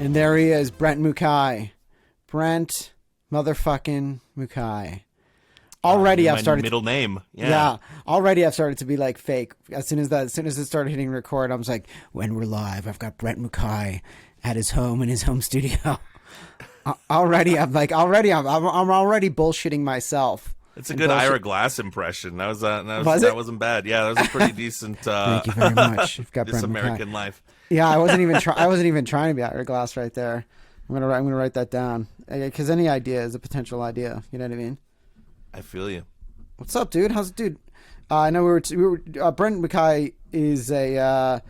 And there he is, Brent Mukai. Brent motherfucking Mukai. Already I've started middle name. Yeah. Already I've started to be like fake. As soon as it started hitting record, I was like, when we're live, I've got Brent Mukai at his home in his home studio. Already I'm already bullshitting myself. It's a good Ira Glass impression. That wasn't bad. Yeah, that was a pretty decent. Thank you very much. You've got This Brent American Mukai. Life. Yeah, I wasn't even trying to be Ira Glass right there. I'm gonna write that down because any idea is a potential idea. You know what I mean? I feel you. What's up, dude? How's it, dude? I know we were Brent Mukai is a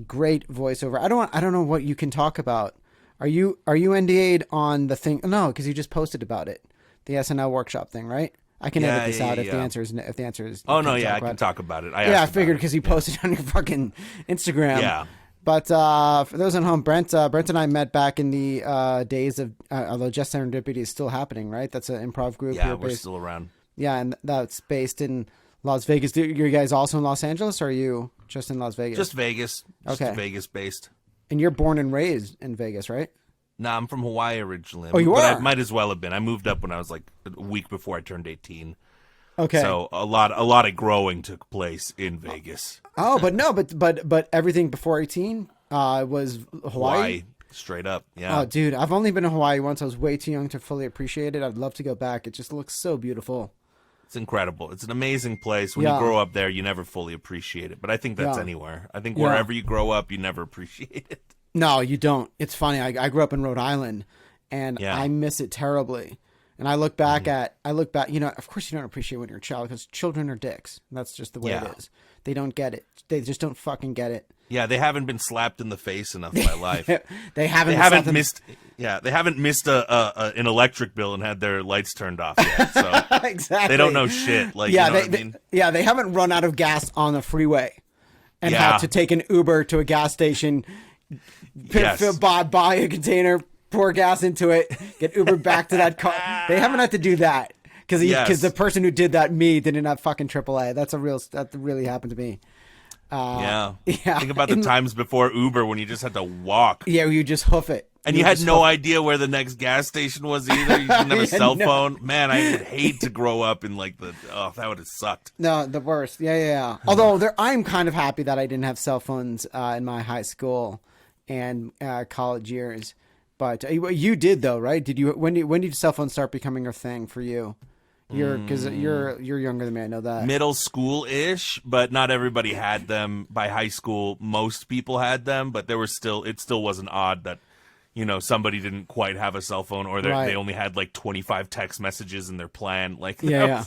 great voiceover. I don't know what you can talk about. Are you NDA'd on the thing? No, because you just posted about it, the SNL workshop thing, right? I can edit this out if the answer is. Oh no, yeah, I can talk about it. I figured because you posted on your fucking Instagram. Yeah. But for those at home, Brent and I met back in the days of, although Just Serendipity is still happening, right? That's an improv group. Yeah, we're still around. Yeah, and that's based in Las Vegas. Are you guys also in Los Angeles, or are you just in Las Vegas? Just Vegas. Okay. Vegas based. And you're born and raised in Vegas, right? Nah, I'm from Hawaii originally. Oh, you are? I might as well have been. I moved up when I was like a week before I turned 18. Okay. So a lot of growing took place in Vegas. Oh, but everything before 18 was Hawaii? Straight up. Yeah. Oh, dude, I've only been to Hawaii once. I was way too young to fully appreciate it. I'd love to go back. It just looks so beautiful. It's incredible. It's an amazing place. When you grow up there, you never fully appreciate it. But I think that's anywhere. I think wherever you grow up, you never appreciate it. No, you don't. It's funny. I grew up in Rhode Island, and I miss it terribly. And I look back you know, of course you don't appreciate when you're a child because children are dicks. That's just the way it is. They don't get it. They just don't fucking get it. Yeah, they haven't been slapped in the face enough by life. They haven't missed an electric bill and had their lights turned off yet. So exactly. They don't know shit. Like, you know what I mean? They haven't run out of gas on the freeway and had to take an Uber to a gas station, buy a container, pour gas into it, get Uber back to that car. They haven't had to do that because the person who did that, didn't have fucking AAA. That really happened to me. Think about the times before Uber when you just had to walk. Yeah, you just hoof it. And you had no idea where the next gas station was either. You didn't have a cell phone. Man, I would hate to grow up in that would have sucked. No, the worst. Yeah. Although I'm kind of happy that I didn't have cell phones in my high school and college years. But you did though, right? Did you? When did cell phones start becoming a thing for you? Because you're younger than me. I know that. Middle school-ish, but not everybody had them. By high school, most people had them, but it still wasn't odd that, you know, somebody didn't quite have a cell phone, or they only had like 25 text messages in their plan. Like that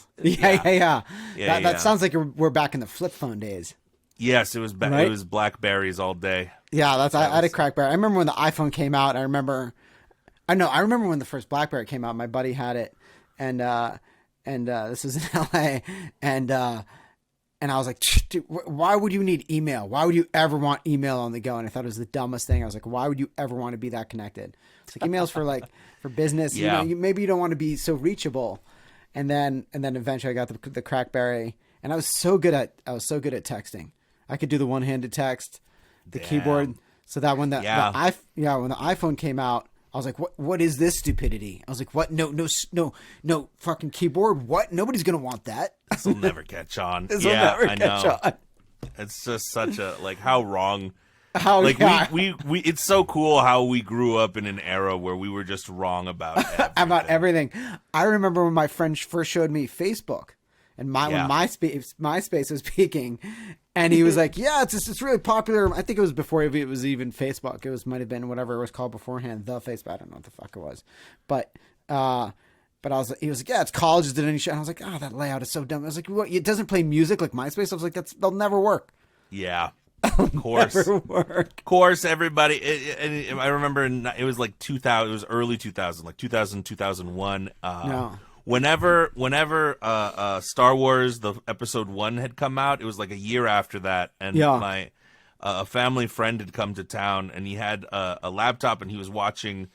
sounds like we're back in the flip phone days. Yes, it was. It was Blackberries all day. Yeah, I had a Crackberry. I remember when the iPhone came out. I remember when the first BlackBerry came out. My buddy had it, and this was in LA, and I was like, dude, why would you need email? Why would you ever want email on the go? And I thought it was the dumbest thing. I was like, why would you ever want to be that connected? It's like emails for business. Yeah. You know, maybe you don't want to be so reachable. And then eventually I got the Crackberry, and I was so good at texting. I could do the one-handed text, the keyboard. So that when the iPhone came out, I was like, what is this stupidity? I was like, what? No fucking keyboard. What? Nobody's going to want that. This will never catch on. I know. It's just such a, how wrong. We it's so cool how we grew up in an era where we were just wrong about everything. About everything. I remember when my friend first showed me Facebook and when MySpace was peaking, and he was like, yeah, it's really popular. I think it was before it was even Facebook. Might have been whatever it was called beforehand, the Facebook. I don't know what the fuck it was. But he was like, yeah, it's colleges did any shit. And I was like, oh, that layout is so dumb. I was like, what? It doesn't play music like MySpace. I was like, that'll never work. Yeah. Of course. Never work. Of course, everybody. And I remember it was like 2000. It was early 2000, like 2000, 2001. No. Whenever Star Wars, the episode 1 had come out, it was like a year after that, and my a family friend had come to town, and he had a laptop, and he was watching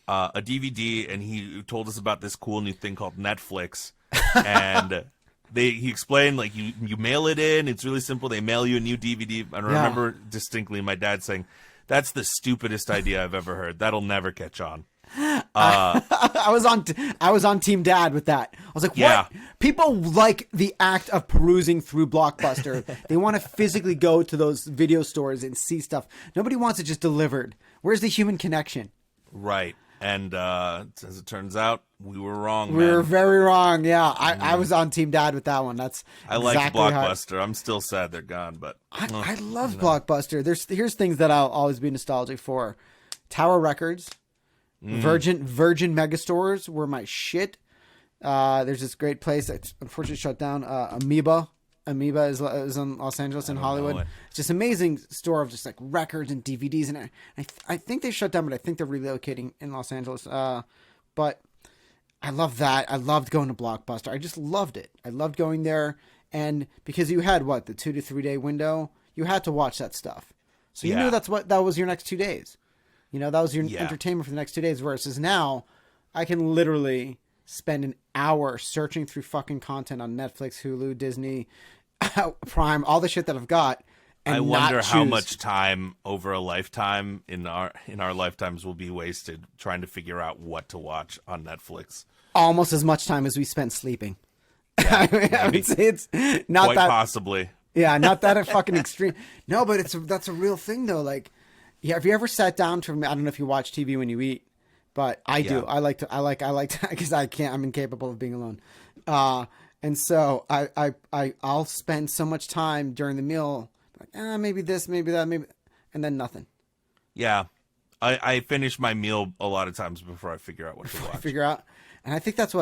a DVD, and he told us about this cool new thing called Netflix, and he explained, like, you mail it in, it's really simple, they mail you a new DVD, and I remember distinctly my dad saying, That's the stupidest idea I've ever heard. That'll never catch on. I was on Team Dad with that. I was like, what? Yeah. People like the act of perusing through Blockbuster. They want to physically go to those video stores and see stuff. Nobody wants it just delivered. Where's the human connection? Right. And as it turns out, we were wrong. We were very wrong. Yeah, I was on Team Dad with that one. I like Blockbuster. I'm still sad they're gone, but I love Blockbuster. Here's things that I'll always be nostalgic for. Tower Records. Virgin Megastores were my shit. There's this great place that's unfortunately shut down. Amoeba is in Los Angeles in Hollywood. It's just an amazing store of just like records and DVDs, and I think they shut down, but I think they're relocating in Los Angeles. But I love that. I loved going to Blockbuster. I just loved it. I loved going there, and because you had the 2 to 3 day window, you had to watch that stuff. So you knew that was your next 2 days. That was your entertainment for the next 2 days. Versus now, I can literally spend an hour searching through fucking content on Netflix, Hulu, Disney, Prime, all the shit that I've got. And I wonder how much time over a lifetime in our lifetimes will be wasted trying to figure out what to watch on Netflix. Almost as much time as we spent sleeping. Yeah, I would say it's not quite that possibly. Yeah, not that fucking extreme. No, but that's a real thing though. Like, yeah, have you ever sat down to? I don't know if you watch TV when you eat, but I do. I like to because I can't. I'm incapable of being alone, and so I'll spend so much time during the meal, like maybe this, maybe that, maybe, and then nothing. Yeah, I finish my meal a lot of times before I figure out what to watch. And I think that's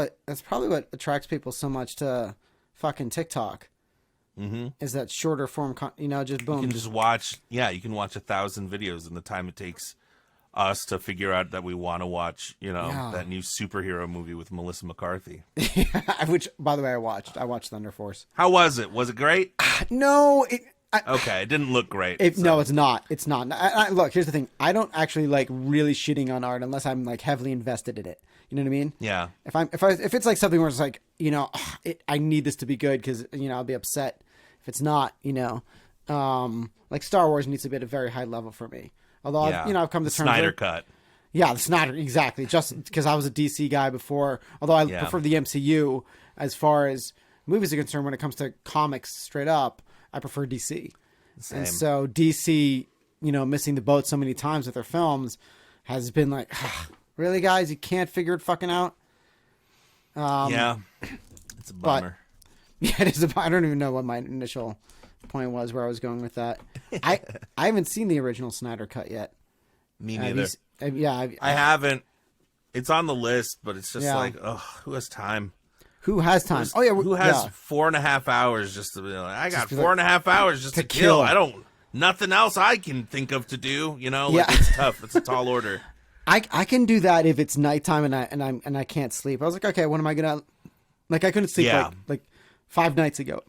probably what attracts people so much to fucking TikTok. Mm-hmm. Is that shorter form, just boom. You can just watch, you can watch 1,000 videos in the time it takes us to figure out that we want to watch, that new superhero movie with Melissa McCarthy. Which, by the way, I watched Thunder Force. How was it? Was it great? No. Okay, it didn't look great. No, it's not. It's not. Look, here's the thing. I don't actually like really shitting on art unless I'm like heavily invested in it. You know what I mean? Yeah. If it's like something where it's like, I need this to be good because, I'll be upset. If it's not, like Star Wars needs to be at a very high level for me. Although, I've come to terms with Snyder cut. Yeah, the Snyder, exactly. Just because I was a DC guy before. Although I prefer the MCU as far as movies are concerned. When it comes to comics, straight up, I prefer DC. Same. And so DC, missing the boat so many times with their films has been like, really, guys, you can't figure it fucking out. It's a bummer. Yeah, it is. I don't even know what my initial point was, where I was going with that. I haven't seen the original Snyder cut yet. Me neither. I haven't. It's on the list, but it's just like, who has time? Who has time? Who has 4.5 hours just to be like, I got 4.5 hours just to kill. Nothing else I can think of to do. It's tough. It's a tall order. I can do that if it's nighttime and I can't sleep. I was like, okay, when am I gonna? Like, I couldn't sleep like 5 nights ago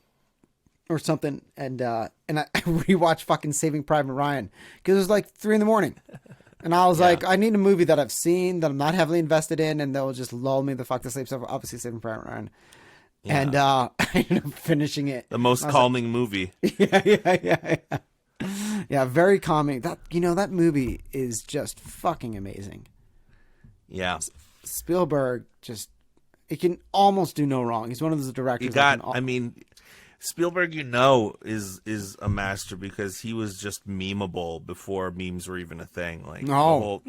or something, and I rewatched fucking Saving Private Ryan because it was like 3 a.m. and I was like, I need a movie that I've seen that I'm not heavily invested in, and that will just lull me the fuck to sleep. So obviously Saving Private Ryan, and I ended up finishing it. The most calming movie. Yeah, very calming. That movie is just fucking amazing. Yeah, Spielberg it can almost do no wrong. He's one of those directors. Spielberg, is a master because he was just memeable before memes were even a thing. Like the whole,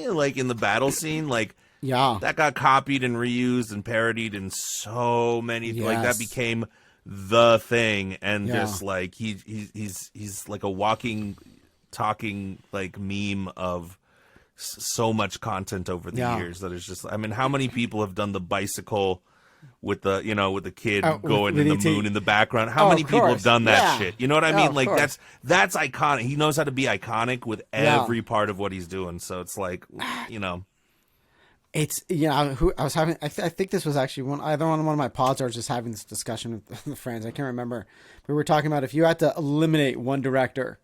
like in the battle scene, that got copied and reused and parodied in so many. Yes. Like that became the thing, and just like he's like a walking, talking like meme of so much content over the years that is just. How many people have done the bicycle with the with the kid going in the moon in the background? How many people have done that shit? You know what I mean? Like that's iconic. He knows how to be iconic with every part of what he's doing. So it's like It's I was having. I think this was actually either on one of my pods or I was just having this discussion with friends. I can't remember. We were talking about if you had to eliminate one director,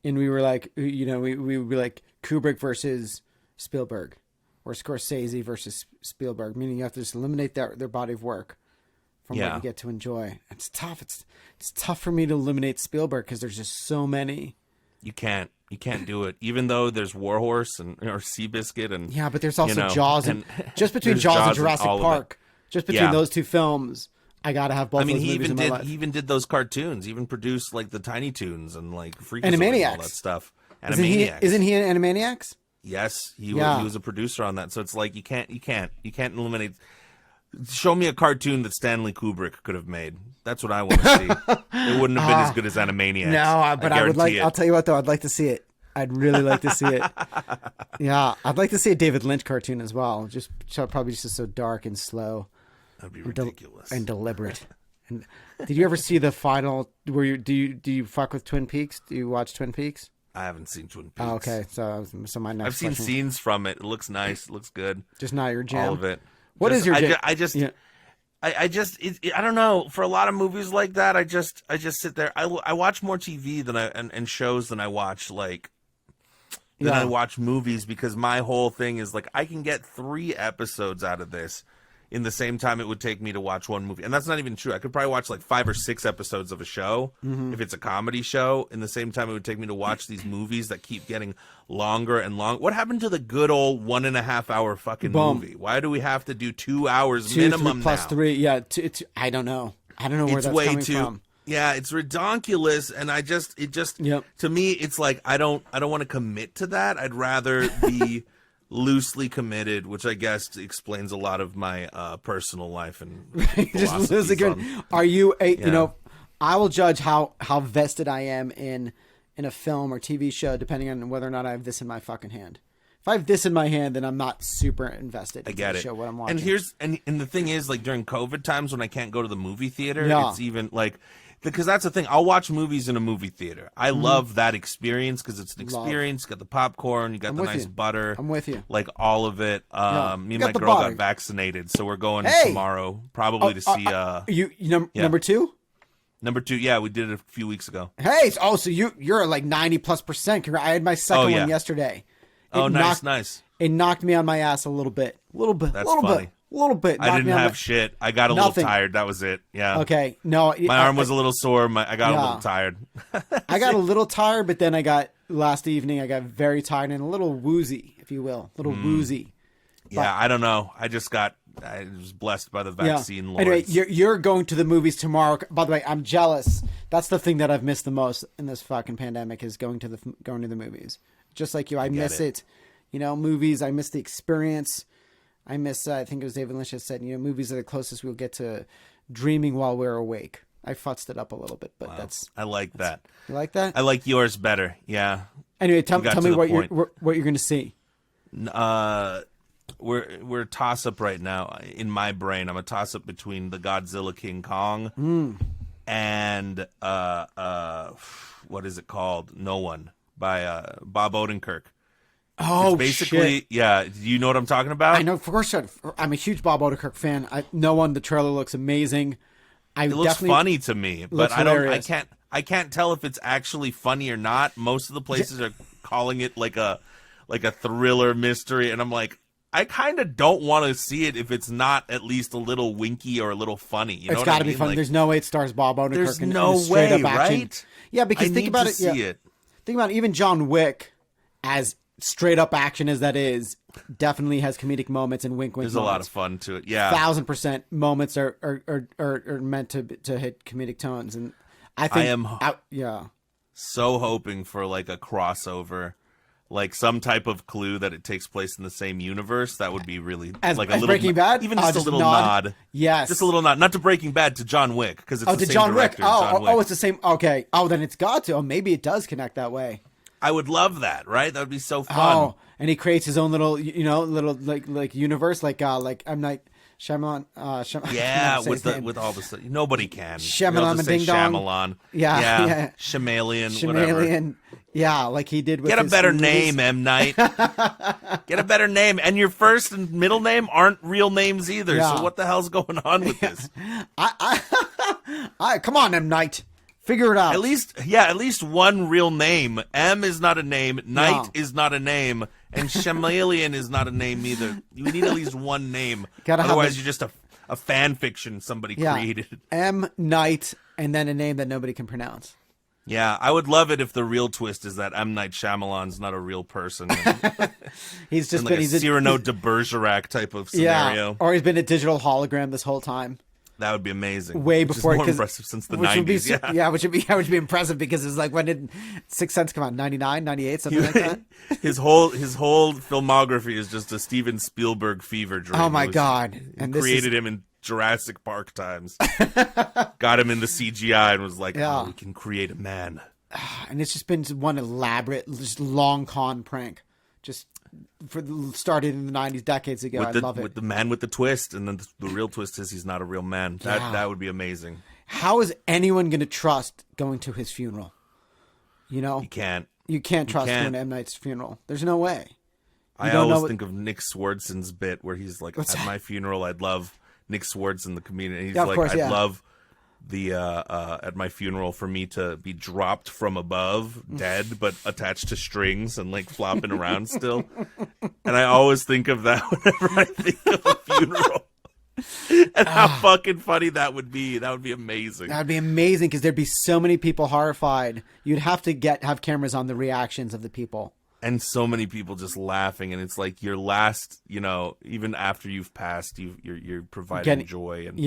and we were like, we would be like Kubrick versus Spielberg, or Scorsese versus Spielberg, meaning you have to just eliminate their body of work from what you get to enjoy. It's tough. It's tough for me to eliminate Spielberg because there's just so many You can't do it. Even though there's Warhorse or Seabiscuit and yeah, but there's also Jaws and just between Jaws and Jurassic Park, just between those two films, I gotta have both. I mean, he even did those cartoons. He even produced like the Tiny Toons and like Freakazoid Animaniacs, and all that stuff. Animaniacs. Isn't he in Animaniacs? Yes, he was a producer on that. So it's like you can't eliminate. Show me a cartoon that Stanley Kubrick could have made. That's what I want to see. It wouldn't have been as good as Animaniacs. No, but I would like. I'll tell you what, though, I'd like to see it. I'd really like to see it. Yeah, I'd like to see a David Lynch cartoon as well. Probably just so dark and slow. That'd be ridiculous and deliberate. And did you ever see the final? Do you fuck with Twin Peaks? Do you watch Twin Peaks? I haven't seen Twin Peaks. Oh, okay, so my next. I've seen scenes from it. It looks nice. It looks good. Just not your jam. All of it. What is your jam? I don't know. For a lot of movies like that, I just sit there. I watch more TV and shows than I watch I watch movies, because my whole thing is like I can get 3 episodes out of this in the same time it would take me to watch one movie. And that's not even true. I could probably watch like 5 or 6 episodes of a show, if it's a comedy show, in the same time it would take me to watch these movies that keep getting longer and longer. What happened to the good old 1.5 hour fucking movie? Why do we have to do 2 hours minimum 3 plus now? 3. Yeah, I don't know. I don't know where it's that's way coming too, from. Yeah, it's ridiculous, and to me, it's like I don't want to commit to that. I'd rather be loosely committed, which I guess explains a lot of my personal life and just loosely committed. Are you I will judge how vested I am in a film or TV show depending on whether or not I have this in my fucking hand. If I have this in my hand, then I'm not super invested. I get the it. Show, what I'm watching. And the thing is, like during COVID times when I can't go to the movie theater, it's even like. Because that's the thing. I'll watch movies in a movie theater. I love that experience because it's an experience. You got the popcorn. You got the nice butter. I'm with you. Like all of it. Me and my girl got vaccinated, so we're going tomorrow probably to see. Number 2? Number 2, yeah, we did it a few weeks ago. Hey, so you're like 90+%. I had my second one yesterday. Nice. It knocked me on my ass a little bit. That's funny. A little bit. I didn't have shit. I got a little tired. That was it. Yeah. Okay. No. My arm was a little sore. I got a little tired. I got a little tired, but then last evening I got very tired and a little woozy, if you will. A little woozy. Yeah, I don't know. I was blessed by the vaccine. Lords. Anyway, you're going to the movies tomorrow. By the way, I'm jealous. That's the thing that I've missed the most in this fucking pandemic is going to the movies. Just like you, I miss it. Movies. I miss the experience. I miss, I think it was David Lynch that said, movies are the closest we'll get to dreaming while we're awake. I futzed it up a lither bit, but I like that. You like that? I like yours better. Yeah. Anyway, tell me what you're going to see. We're a toss up right now in my brain. I'm a toss up between the Godzilla King Kong and what is it called? No One by Bob Odenkirk. Oh, it's basically, shit. Yeah. Do you know what I'm talking about? I know, of course. I'm a huge Bob Odenkirk fan. No One. The trailer looks amazing. It looks funny to me, but I can't tell if it's actually funny or not. Most of the places are calling it like a thriller mystery, and I'm like, I kind of don't want to see it if it's not at least a little winky or a little funny. It's got to be funny. Like, there's no way it stars Bob Odenkirk. There's no way, right? Yeah, because think about it. Think about it, even John Wick, as straight up action as that is, definitely has comedic moments and wink. There's a lot of fun to it. Yeah, 1,000% moments are meant to hit comedic tones, and I think so hoping for like a crossover, like some type of clue that it takes place in the same universe. That would be really as a little Breaking Bad, even just a little nod. Yes, just a little nod, not to Breaking Bad, to John Wick, because it's the same John director. Wick. John Wick. It's the same. Okay. Oh, then it's got to. Oh, maybe it does connect that way. I would love that, right? That would be so fun. Oh, and he creates his own little, little like universe, like M. Night Shyamalan. Yeah, with all the stuff. Nobody can. Shyamalan and Ding Dong. Shyamalan. Yeah. Shyamalan, whatever. Yeah, like he did with Get a better movies. name, M. Night. Get a better name. And your first and middle name aren't real names either. Yeah. So what the hell's going on with this? Come on, M. Night. Figure it out. At least one real name. M is not a name. Night is not a name. And Shyamalan is not a name either. You need at least one name. Otherwise, you're just a fan fiction somebody created. M. Night, and then a name that nobody can pronounce. Yeah, I would love it if the real twist is that M. Night Shyamalan's not a real person. He's just like been a Cyrano de Bergerac type of scenario. Yeah, or he's been a digital hologram this whole time. That would be amazing. Way before, more impressive since the 90s. Which would be impressive because it's like, when did Sixth Sense come out? 99, 98, something like that. His whole filmography is just a Steven Spielberg fever dream. Oh my god! And created him in Jurassic Park times. Got him in the CGI and was like, "Oh, we can create a man." And it's just been one elaborate, just long con prank. Just started in the 90s, decades ago. I love it. With the man with the twist, and then the real twist is he's not a real man. That would be amazing. How is anyone going to trust going to his funeral? You know, you can't. You can't trust going to M. Night's funeral. There's no way. I always think of Nick Swardson's bit where he's like, "At my funeral, I'd love Nick Swardson, the comedian." He's like, "I'd love the at my funeral for me to be dropped from above, dead but attached to strings and like flopping around still." And I always think of that whenever I think of a funeral. And how fucking funny that would be. That would be amazing. That would be amazing because there'd be so many people horrified. You'd have to have cameras on the reactions of the people. And so many people just laughing, and it's like your last, even after you've passed, you're providing joy and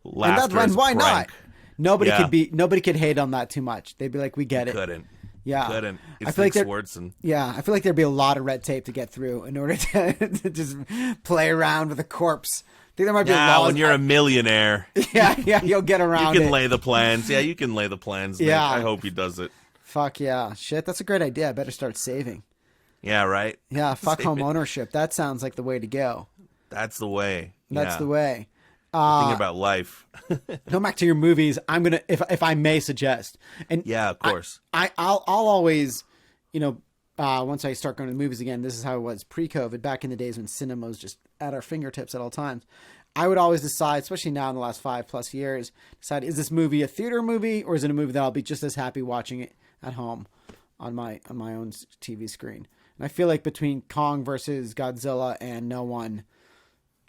laughter. And why not? Nobody could hate on that too much. They'd be like, "We get it." Couldn't. Yeah, couldn't. It's I feel like like Swardson. Yeah, I feel like there'd be a lot of red tape to get through in order to just play around with a corpse. I think there might be a law. When you're a millionaire. Yeah, you'll get around. You can lay the plans. Yeah, you can lay the plans. Nick. Yeah, I hope he does it. Fuck yeah, shit. That's a great idea. I better start saving. Yeah, right. Yeah, fuck home ownership. That sounds like the way to go. That's the way. That's the way. Thinking about life. Going back to your movies, I'm gonna, if I may suggest, and yeah, of course. I'll always, once I start going to the movies again, this is how it was pre-COVID, back in the days when cinema was just at our fingertips at all times. I would always decide, especially now in the last 5+ years, is this movie a theater movie or is it a movie that I'll be just as happy watching it at home on my own TV screen? And I feel like between Kong versus Godzilla and No One,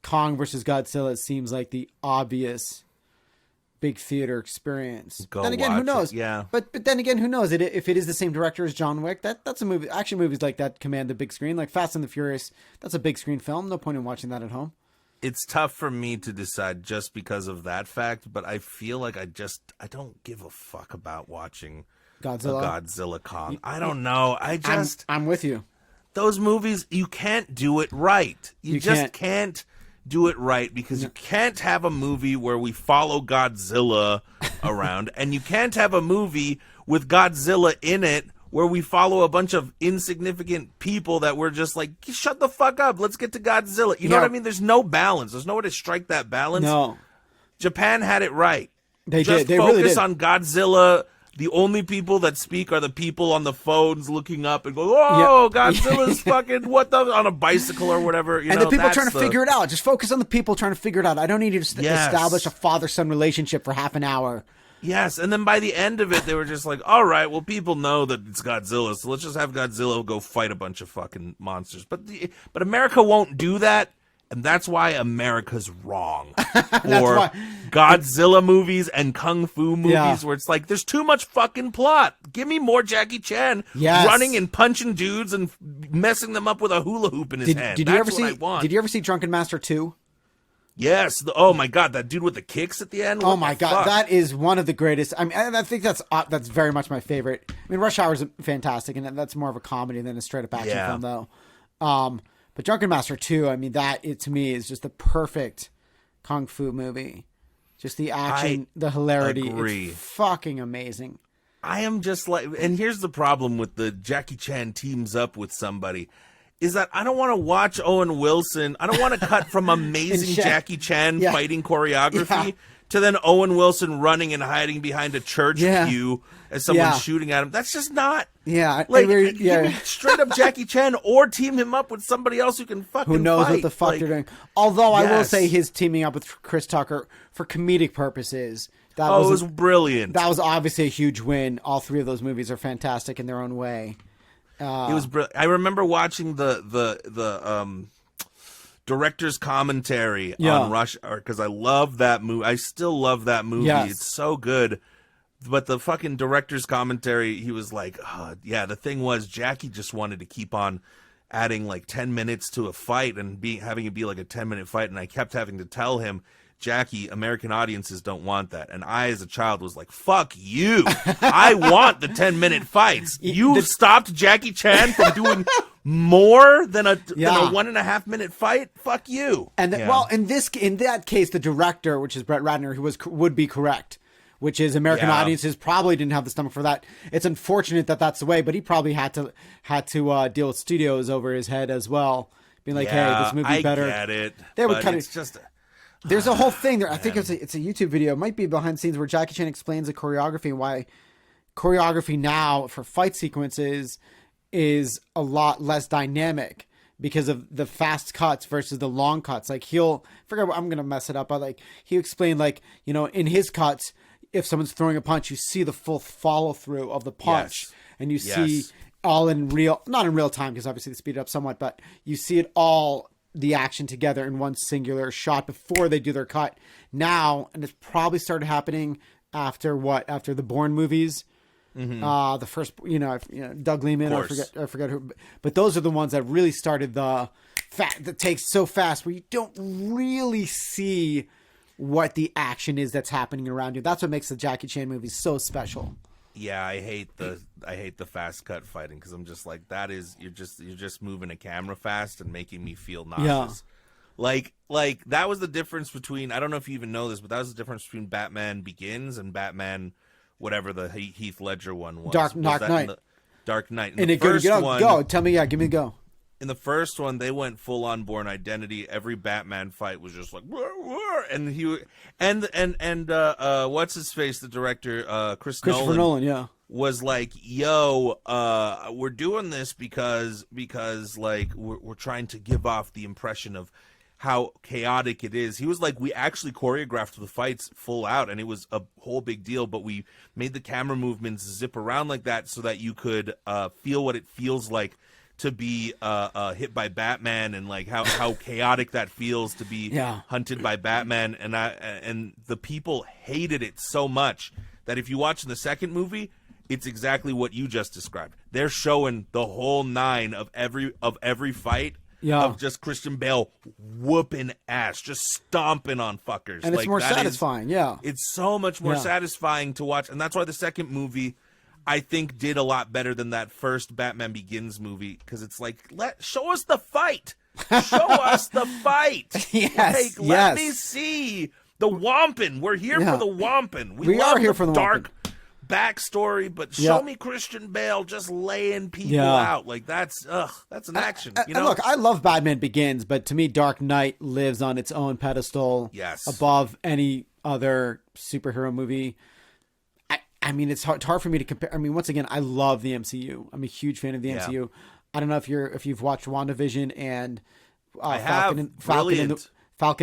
Kong versus Godzilla seems like the obvious big theater experience. Then again, who knows? Yeah. But then again, who knows? If it is the same director as John Wick, that's a movie. Action movies like that command the big screen. Like Fast and the Furious, that's a big screen film. No point in watching that at home. It's tough for me to decide just because of that fact, but I feel like I don't give a fuck about watching Godzilla Kong. I don't know. I'm with you. Those movies, you can't do it right. You just can't do it right because you can't have a movie where we follow Godzilla around, and you can't have a movie with Godzilla in it where we follow a bunch of insignificant people that we're just like, shut the fuck up, let's get to Godzilla. You know what I mean? There's no balance. There's no way to strike that balance. No. Japan had it right. They just did. They focus really did. on Godzilla. The only people that speak are the people on the phones looking up and go, "Oh, Godzilla's fucking on a bicycle or whatever." And the people trying to figure it out. Just focus on the people trying to figure it out. I don't need you to establish a father-son relationship for half an hour. Yes, and then by the end of it, they were just like, "All right, well, people know that it's Godzilla, so let's just have Godzilla go fight a bunch of fucking monsters." But America won't do that. And that's why America's wrong. Or Godzilla movies and Kung Fu movies where it's like, there's too much fucking plot. Give me more Jackie Chan running and punching dudes and messing them up with a hula hoop in his hand. Did you ever see Drunken Master 2? Yes. Oh my God, that dude with the kicks at the end. Oh my God, that is one of the greatest. I mean, I think that's very much my favorite. I mean, Rush Hour is fantastic, and that's more of a comedy than a straight up action film, though. But Drunken Master 2, I mean, to me is just the perfect Kung Fu movie. Just the action, the hilarity. It's fucking amazing. I am just like, and here's the problem with the Jackie Chan teams up with somebody, is that I don't want to watch Owen Wilson. I don't want to cut from amazing Jackie Chan fighting choreography to then Owen Wilson running and hiding behind a church pew as someone's shooting at him. That's just not. Yeah, like give me straight up Jackie Chan, or team him up with somebody else who can fucking who knows fight. What the fuck they're doing. Although I will say his teaming up with Chris Tucker for comedic purposes, it was brilliant. That was obviously a huge win. All three of those movies are fantastic in their own way. It was brilliant. I remember watching the director's commentary on Rush Hour because I love that movie. I still love that movie. Yes. It's so good. but the fucking director's commentary, he was like, yeah, the thing was Jackie just wanted to keep on adding like 10 minutes to a fight and having it be like a 10-minute fight. And I kept having to tell him, Jackie, American audiences don't want that. And I, as a child, was like, fuck you. I want the 10-minute fights. You stopped Jackie Chan from doing more than a 1.5-minute fight? Fuck you. And well, in that case, the director, which is Brett Ratner, would be correct. Which is American audiences probably didn't have the stomach for that. It's unfortunate that that's the way, but he probably had to deal with studios over his head as well, being like, "Hey, this movie better." I get it. They would cut it. Just there's a whole thing there. I think it's a YouTube video. It might be behind the scenes where Jackie Chan explains the choreography and why choreography now for fight sequences is a lot less dynamic because of the fast cuts versus the long cuts. Like I'm gonna mess it up, but like he explained, like, you know, in his cuts, if someone's throwing a punch, you see the full follow through of the punch, and you see all in not in real time, because obviously they speed it up somewhat, but you see it all, the action together in one singular shot before they do their cut. Now, and it's probably started happening after the Bourne movies. Mm-hmm. The first, Doug Liman, I forget who, but those are the ones that really started that takes so fast where you don't really see what the action is that's happening around you. That's what makes the Jackie Chan movies so special. Yeah, I hate the fast cut fighting, because I'm just like, you're just moving a camera fast and making me feel nauseous. Yeah. Like that was the difference between, I don't know if you even know this, but that was the difference between Batman Begins and Batman, whatever the Heath Ledger one was. Dark Knight. Dark Knight. And go. Tell me, give me a go. In the first one, they went full on Bourne Identity. Every Batman fight was just like, and what's his face? The director, Christopher Nolan, was like, yo, we're doing this because like we're trying to give off the impression of how chaotic it is. He was like, we actually choreographed the fights full out, and it was a whole big deal, but we made the camera movements zip around like that so that you could feel what it feels like to be hit by Batman, and like how chaotic that feels to be hunted by Batman. And the people hated it so much that if you watch the second movie, it's exactly what you just described. They're showing the whole 9 of every fight of just Christian Bale whooping ass, just stomping on fuckers. And it's more satisfying, It's so much more satisfying to watch, and that's why the second movie, I think, did a lot better than that first Batman Begins movie, because it's like, show us the fight. Show us the fight. Let me see the Wampin. We're here for the Wampin. We are here for the dark backstory, but show me Christian Bale just laying people out. Like, that's an action. Look, I love Batman Begins, but to me, Dark Knight lives on its own pedestal above any other superhero movie. I mean, it's hard for me to compare. I mean, once again, I love the MCU. I'm a huge fan of the MCU. I don't know if you've watched WandaVision and Falcon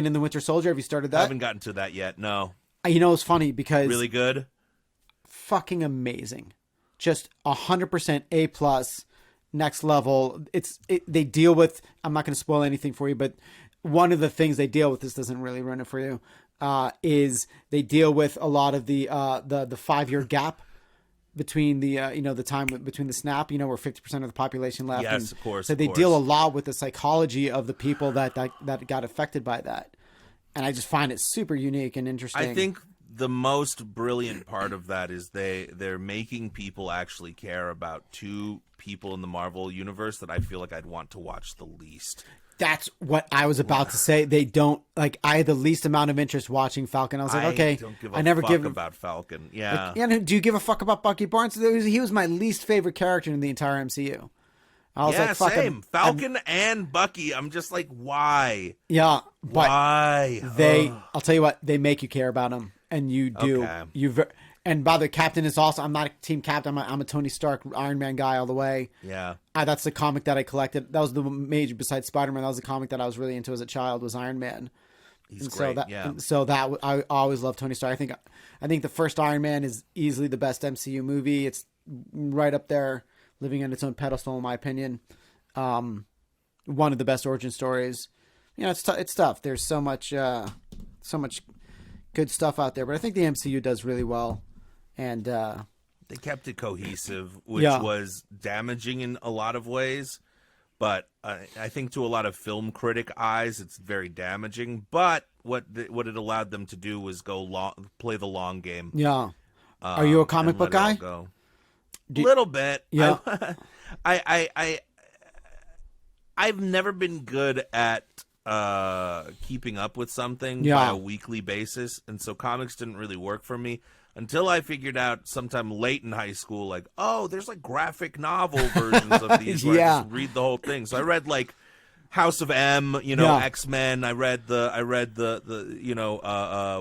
and the Winter Soldier. Have you started that? I haven't gotten to that yet. No. You know, it's funny because really good, fucking amazing, just 100% A+, next level. They deal with. I'm not going to spoil anything for you, but one of the things they deal with, this doesn't really ruin it for you, is they deal with a lot of the 5-year gap between the time between the snap, where 50% of the population left. Yes, of course. So they deal a lot with the psychology of the people that got affected by that. And I just find it super unique and interesting. I think the most brilliant part of that is they're making people actually care about 2 people in the Marvel universe that I feel like I'd want to watch the least. That's what I was about to say. They don't like. I had the least amount of interest watching Falcon. I was like, okay, I never give about Falcon. Yeah. Like, do you give a fuck about Bucky Barnes? He was my least favorite character in the entire MCU. I was like, fuck same. Falcon and Bucky. I'm just like, why? Yeah, but why? I'll tell you what. They make you care about him, and you do. Okay. And by the Captain is also. I'm not a team captain. I'm a Tony Stark Iron Man guy all the way. Yeah. That's the comic that I collected. That was the major besides Spider-Man. That was the comic that I was really into as a child. Was Iron Man. He's great. I always loved Tony Stark. I think the first Iron Man is easily the best MCU movie. It's right up there, living on its own pedestal in my opinion. One of the best origin stories. It's tough. There's so much good stuff out there, but I think the MCU does really well. And they kept it cohesive, which was damaging in a lot of ways. But I think to a lot of film critic eyes, it's very damaging. But what it allowed them to do was play the long game. Yeah. Are you a comic book guy? Little bit. Yeah. I've never been good at keeping up with something by a weekly basis, and so comics didn't really work for me until I figured out sometime late in high school, like, oh, there's like graphic novel versions of these where I just read the whole thing. So I read like House of M, X-Men. I read the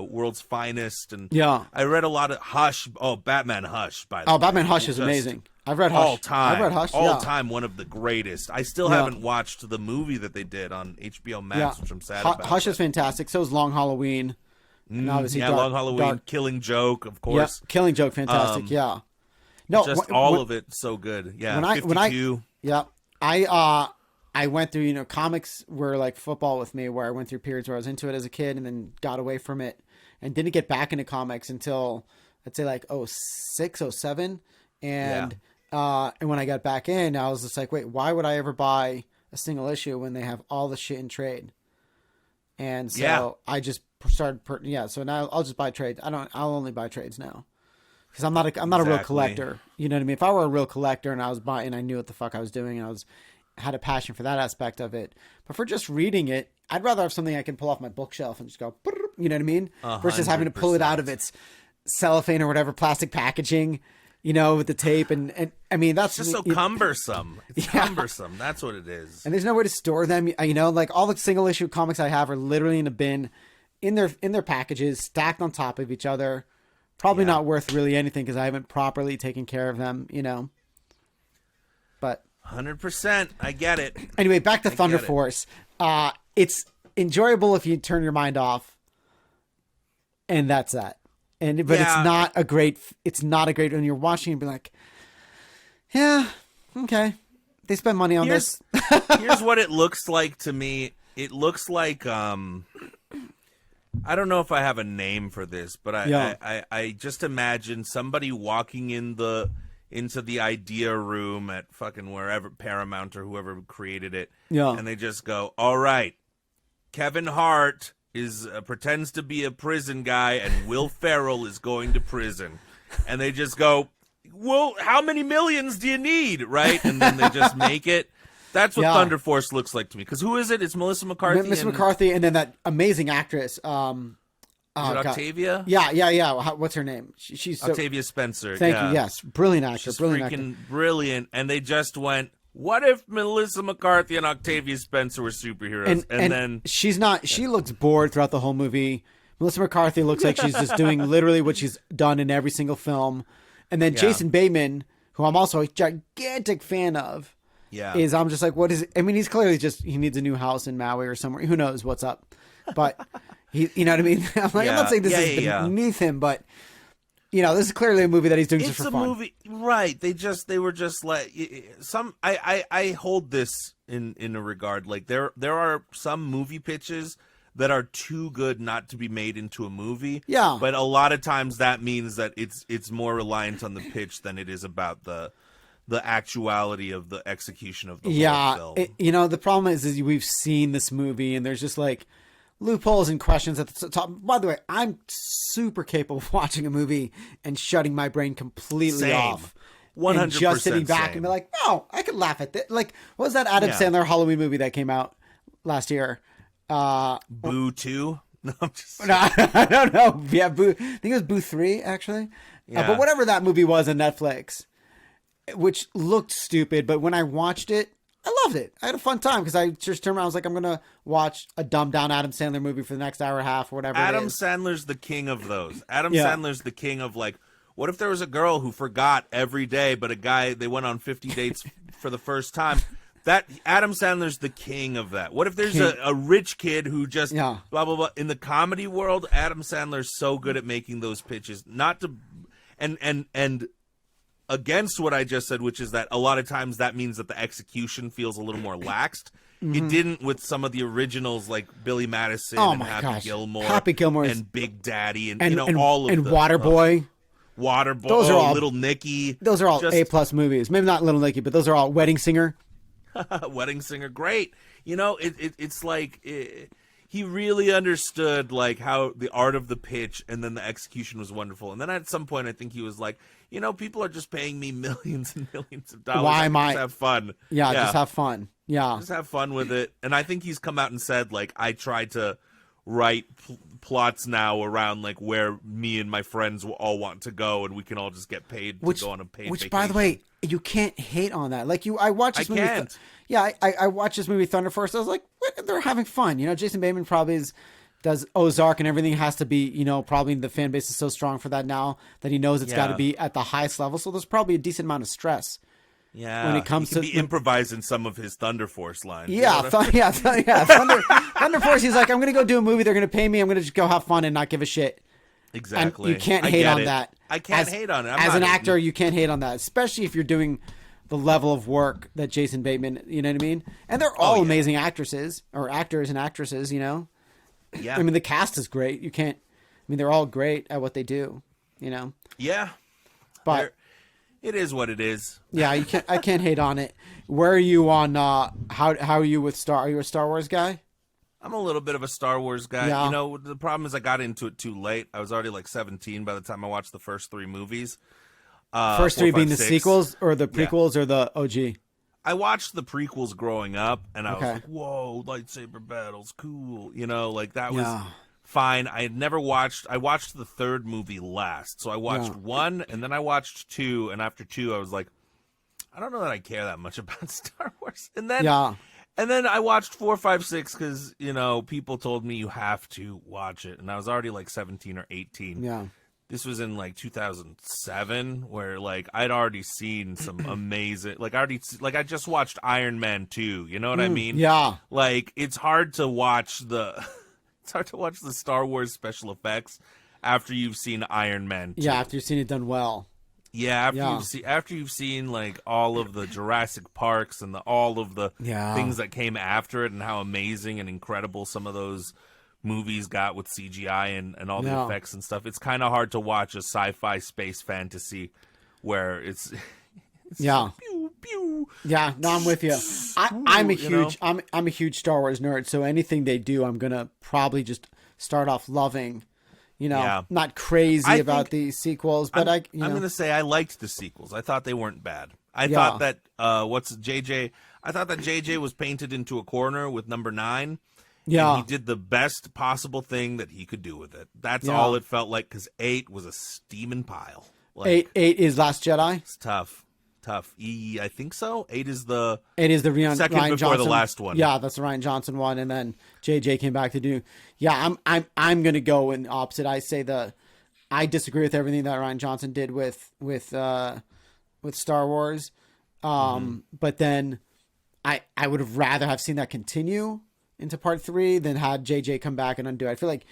World's Finest, and I read a lot of Hush. Oh, Batman Hush, by the way. Batman Hush is amazing. I've read Hush. All time. I've read Hush. All time, one of the greatest. I still haven't watched the movie that they did on HBO Max, which I'm sad about. Hush is fantastic. So is Long Halloween. And obviously Long Halloween, Killing Joke, of course. Yeah, Killing Joke, fantastic. No, just all of it so good. Yeah, 52. I went through, comics were like football with me, where I went through periods where I was into it as a kid and then got away from it and didn't get back into comics until I'd say like 06, 07. And when I got back in, I was just like, wait, why would I ever buy a single issue when they have all the shit in trade? And so I just started, so now I'll just buy trades. I'll only buy trades now. Because I'm not a real collector. You know what I mean? If I were a real collector and I was buying, I knew what the fuck I was doing, and had a passion for that aspect of it. But for just reading it, I'd rather have something I can pull off my bookshelf and just go, you know what I mean? 100%. Versus having to pull it out of its cellophane or whatever plastic packaging, with the tape. And I mean, that's just so cumbersome. It's cumbersome. That's what it is. And there's no way to store them. Like all the single issue comics I have are literally in a bin, in their packages, stacked on top of each other. Probably not worth really anything because I haven't properly taken care of them, But 100%, I get it. Anyway, back to Thunder Force. It's enjoyable if you turn your mind off, and that's that. But it's not a great. It's not a great when you're watching and be like, yeah, okay, they spend money on this. Here's what it looks like to me. It looks like I don't know if I have a name for this, but I just imagine somebody walking into the idea room at fucking wherever, Paramount or whoever created it, and they just go, all right, Kevin Hart pretends to be a prison guy, and Will Ferrell is going to prison, and they just go, well, how many millions do you need, right? And then they just make it. That's what Thunder Force looks like to me. Because who is it? It's Melissa McCarthy. McCarthy, and then that amazing actress. Is it Octavia? Yeah. What's her name? She's Octavia Spencer. Thank you. Yes, brilliant actor. She's freaking brilliant. And they just went, what if Melissa McCarthy and Octavia Spencer were superheroes? And then she's not. She looks bored throughout the whole movie. Melissa McCarthy looks like she's just doing literally what she's done in every single film. And then Jason Bateman, who I'm also a gigantic fan of. I'm just like, what is it? I mean, he's clearly he needs a new house in Maui or somewhere. Who knows what's up? But you know what I mean? I'm not saying this is beneath him, but this is clearly a movie that he's doing just for fun. It's a movie, right? They were just like some. I hold this in a regard. Like there are some movie pitches that are too good not to be made into a movie. Yeah. But a lot of times that means that it's more reliant on the pitch than it is about the actuality of the execution of the whole film. The problem is we've seen this movie and there's just like loopholes and questions at the top. By the way, I'm super capable of watching a movie and shutting my brain completely off. 100% and just sitting back and be like, no, I could laugh at this. Like, what was that Adam Sandler Halloween movie that came out last year? Boo 2? No, I'm just I don't know. Yeah, Boo. I think it was Boo 3, actually. Yeah. But whatever that movie was on Netflix, which looked stupid, but when I watched it, I loved it. I had a fun time because I just turned around. I was like, I'm going to watch a dumbed down Adam Sandler movie for the next hour and a half or whatever. Adam Sandler's the king of those. Adam Sandler's the king of like, what if there was a girl who forgot every day, but a guy, they went on 50 dates for the first time? That Adam Sandler's the king of that. What if there's a rich kid who just blah, blah, blah. In the comedy world, Adam Sandler's so good at making those pitches. Not to, and against what I just said, which is that a lot of times that means that the execution feels a little more laxed. Mm-hmm. It didn't with some of the originals like Billy Madison and Happy Gilmore and Big Daddy and all of and Waterboy. Waterboy, those are all Little Nicky. Those are all A+ movies. Maybe not Little Nicky, but those are all Wedding Singer. Wedding Singer, great. You know, it's like he really understood like how the art of the pitch, and then the execution was wonderful. And then at some point, I think he was like, you know, people are just paying me millions and millions of dollars. Why am I? Just have fun. Yeah, just have fun. Yeah, just have fun with it. And I think he's come out and said like, I try to write plots now around like where me and my friends will all want to go, and we can all just get paid to go on a paid vacation. By the way, you can't hate on that. Like I watched this movie. I watched this movie Thunder Force. I was like, what? They're having fun. You know, Jason Bateman probably does Ozark, and everything has to be, you know, probably the fan base is so strong for that now that he knows it's got to be at the highest level. So there's probably a decent amount of stress. Yeah, when it comes to be improvising some of his Thunder Force lines. Yeah, Thunder Force. He's like, I'm gonna go do a movie. They're gonna pay me. I'm gonna just go have fun and not give a shit. Exactly. And you can't hate on that. I can't hate on it. As an actor, you can't hate on that, especially if you're doing the level of work that Jason Bateman. You know what I mean? And they're all amazing actresses or actors and actresses. You know. Yeah. I mean, the cast is great. You can't. I mean, they're all great at what they do. You know. Yeah. But. It is what it is. Yeah, you can't. I can't hate on it. Where are you on? How are you with Star? Are you a Star Wars guy? I'm a little bit of a Star Wars guy. Yeah. You know, the problem is I got into it too late. I was already like 17 by the time I watched the first 3 movies. First 3 being the sequels or the prequels or the OG? I watched the prequels growing up, and I was like, "Whoa, lightsaber battles, cool!" You know, like that was. Fine. I had never watched. I watched the 3rd movie last, so I watched 1, and then I watched 2, and after 2, I was like, I don't know that I care that much about Star Wars. And then, I watched 4, 5, 6 because you know people told me you have to watch it, and I was already like 17 or 18. Yeah. This was in like 2007, where like I'd already seen some amazing. I just watched Iron Man 2. You know what I mean? Yeah. Like it's hard to watch the. It's hard to watch the Star Wars special effects after you've seen Iron Man 2. Yeah, after you've seen it done well. Yeah, after you've seen like all of the Jurassic Parks and all of the things that came after it, and how amazing and incredible some of those movies got with CGI and all the effects and stuff. It's kind of hard to watch a sci-fi space fantasy where it's pew, pew. Yeah, no, I'm with you. I'm a huge Star Wars nerd, so anything they do, I'm gonna probably just start off loving. You know, not crazy about the sequels, but I'm gonna say I liked the sequels. I thought they weren't bad. I thought that I thought that JJ was painted into a corner with number 9. Yeah, and he did the best possible thing that he could do with it. That's all it felt like, because 8 was a steaming pile. Like, 8 is Last Jedi. It's tough. I think so. 8 is the Ryan second Ryan before Johnson. the last one. Yeah, that's the Ryan Johnson one, and then JJ came back to do. Yeah, I'm gonna go in the opposite. I disagree with everything that Ryan Johnson did with Star Wars. But then I would have rather have seen that continue into part 3 than had JJ come back and undo it. I feel like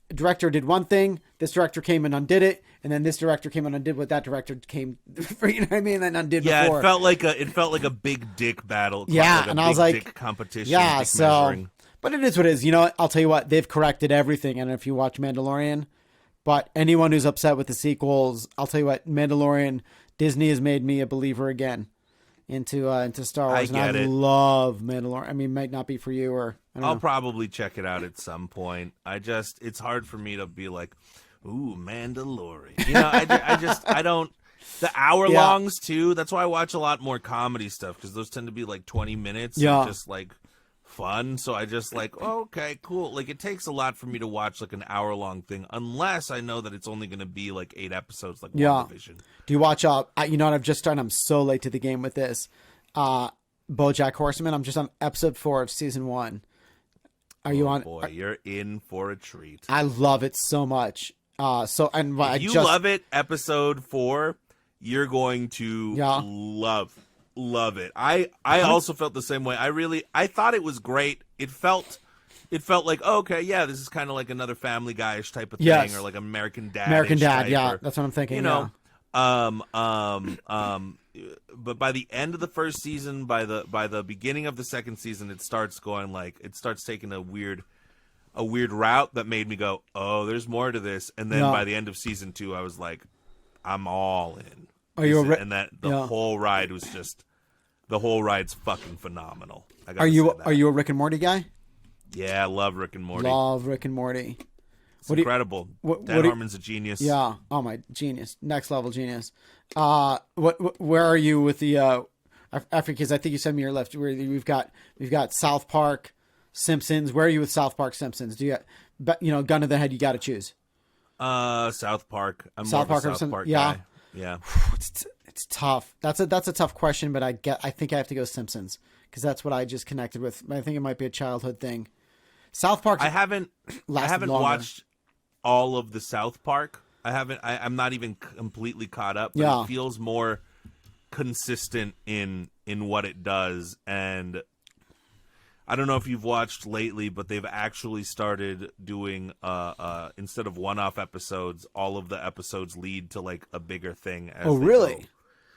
the director did one thing, this director came and undid it, and then this director came and undid what that director came, you know what I mean, and then undid before. Yeah, it felt like a big dick battle. Yeah, like and I was like, dick competition. Yeah, dick so, measuring. But it is what it is. You know what? I'll tell you what, they've corrected everything. I don't know if you watch Mandalorian, but anyone who's upset with the sequels, I'll tell you what, Mandalorian, Disney has made me a believer again into Star Wars. I love Mandalorian. I mean, it might not be for you, or I'll probably check it out at some point. It's hard for me to be like, ooh, Mandalorian. You know, I don't. The hour longs too. That's why I watch a lot more comedy stuff, because those tend to be like 20 minutes. Yeah. Just like fun. So I just like, oh, okay, cool. Like it takes a lot for me to watch like an hour long thing, unless I know that it's only going to be like 8 episodes, like WandaVision. Do you watch? You know what? I've just started. I'm so late to the game with this. BoJack Horseman. I'm just on episode 4 of season 1. Are you on? Boy, you're in for a treat. I love it so much. If you love it, episode 4, you're going to love it. I also felt the same way. I thought it was great. It felt like, oh, okay, yeah, this is kind of like another Family Guy-ish type of thing, or like American Dad. That's what I'm thinking. You know, but by the end of the first season, by the beginning of the second season, it starts taking a weird route that made me go, oh, there's more to this. And then by the end of season 2, I was like, I'm all in. Are you and that the whole ride was just the whole ride's fucking phenomenal. Are you a Rick and Morty guy? Yeah, I love Rick and Morty. Love Rick and Morty. It's incredible. Dan Harmon's a genius. Yeah. Oh my, genius. Next level genius. Where are you with the after, because I think you sent me your list where we've got South Park, Simpsons. Where are you with South Park, Simpsons? Do you gun to the head, you got to choose. South Park. I'm more of a South Park guy. Yeah. It's tough. That's a tough question, but I think I have to go Simpsons because that's what I just connected with. I think it might be a childhood thing. South Park. I haven't watched all of the South Park. I'm not even completely caught up. But it feels more consistent in what it does, and I don't know if you've watched lately, but they've actually started doing instead of one-off episodes, all of the episodes lead to like a bigger thing. As really? Go.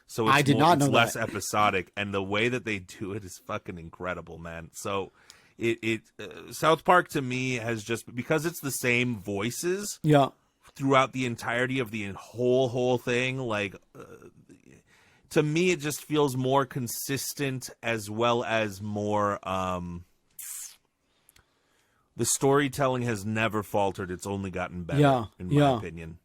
So it's I did not know that. Less episodic, and the way that they do it is fucking incredible, man. So South Park to me has just, because it's the same voices throughout the entirety of the whole thing, like to me it just feels more consistent, as well as more the storytelling has never faltered. It's only gotten better in my opinion.